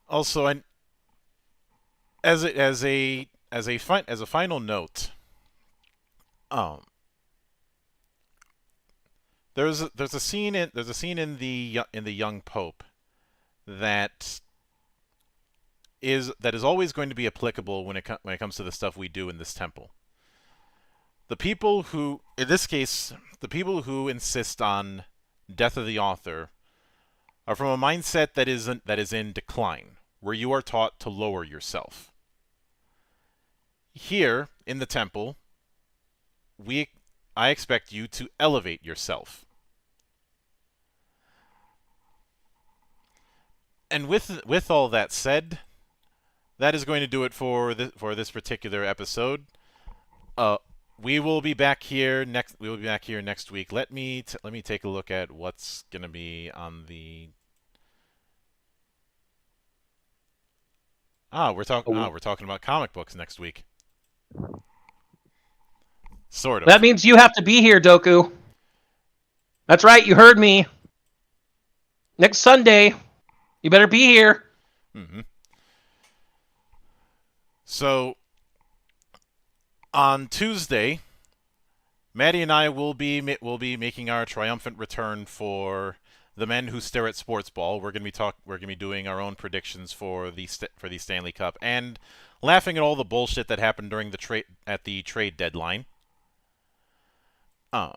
Also, as a final note, there's a scene in the Young Pope that is always going to be applicable when it comes to the stuff we do in this temple. The people who, in this case, the people who insist on death of the author are from a mindset that is in decline, where you are taught to lower yourself. Here in the temple, I expect you to elevate yourself. And with all that said, that is going to do it for this particular episode. We will be back here next week. Let me take a look at what's going to be on the... we're talking about comic books next week. Sort of. That means you have to be here, Doku. That's right, you heard me. Next Sunday, you better be here. Mm-hmm. So, on Tuesday, Maddie and I will be making our triumphant return for the Men Who Stare at Sports Ball. We're gonna be doing our own predictions for the Stanley Cup and laughing at all the bullshit that happened during the trade deadline. And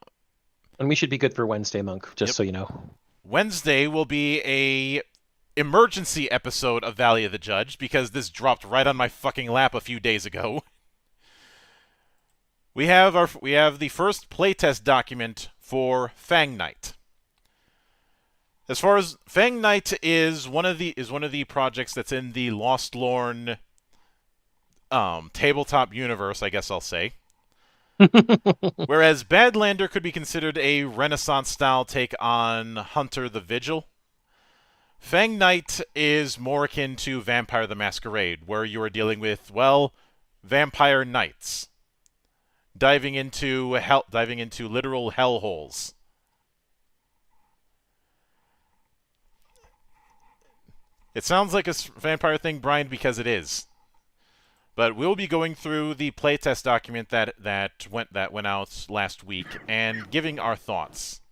we should be good for Wednesday, Monk, just so you know. Wednesday will be a emergency episode of Valley of the Judge because this dropped right on my fucking lap a few days ago. We have the first playtest document for Fang Knight. As far as Fang Knight is one of the projects that's in the Lost Lorn tabletop universe, I guess I'll say. Whereas Badlander could be considered a Renaissance-style take on Hunter the Vigil, Fang Knight is more akin to Vampire the Masquerade, where you are dealing with, well, vampire knights diving into literal hellholes. It sounds like a vampire thing, Brian, because it is. But we'll be going through the playtest document that went out last week and giving our thoughts.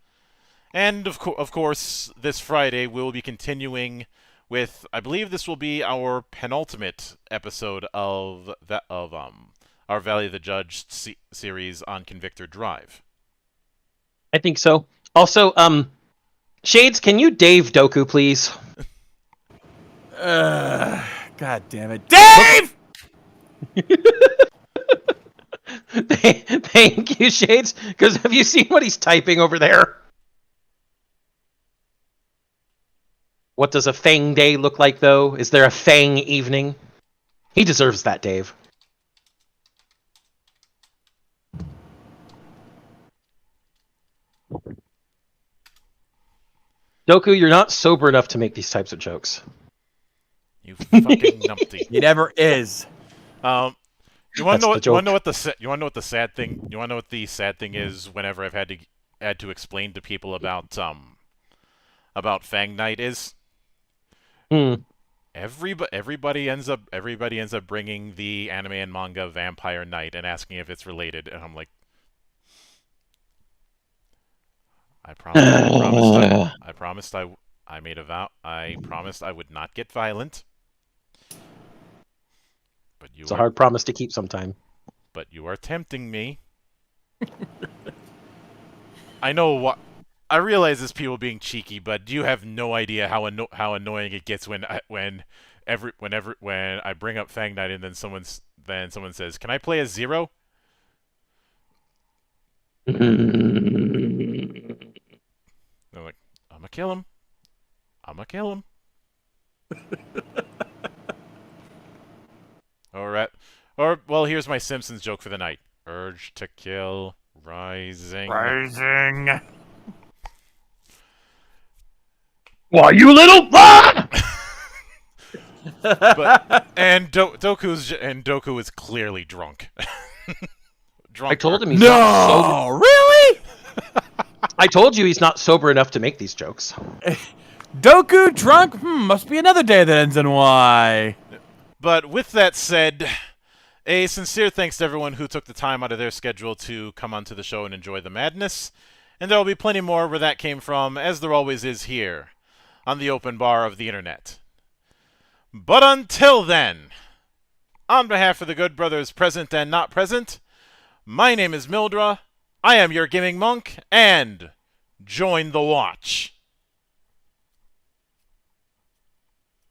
And of course, this Friday we'll be continuing with, I believe this will be our penultimate episode of our Valley of the Judge series on Convictor Drive. I think so. Also, Shades, can you Dave Doku, please? God damn it, Dave! Thank you, Shades. Because have you seen what he's typing over there? What does a Fang Day look like, though? Is there a Fang evening? He deserves that, Dave. Doku, you're not sober enough to make these types of jokes. You fucking numpty. He never is. You want to That's the know what the sad thing? You want to know what the sad thing is? Whenever I've had to explain to people about Fang Knight is, everybody ends up bringing the anime and manga Vampire Knight and asking if it's related, and I'm like, I promised I made a vow. I promised I would not get violent. But It's a hard promise to keep sometime. But you are tempting me. I know what. I realize this people being cheeky, but you have no idea how annoying it gets when I bring up Fang Knight and then someone says, "Can I play as Zero?" They're like, "I'm gonna kill him. I'm gonna kill him." Well, here's my Simpsons joke for the night. Urge to kill rising. Rising. Why, you little fuck! Doku is clearly drunk. I told him he's not sober. Really? I told you he's not sober enough to make these jokes. Doku drunk? Must be another day that ends in Y. But with that said, a sincere thanks to everyone who took the time out of their schedule to come onto the show and enjoy the madness. And there will be plenty more where that came from, as there always is here, on the open bar of the internet. But until then, on behalf of the good brothers present and not present, my name is Mildra, I am your gaming monk, and join the watch.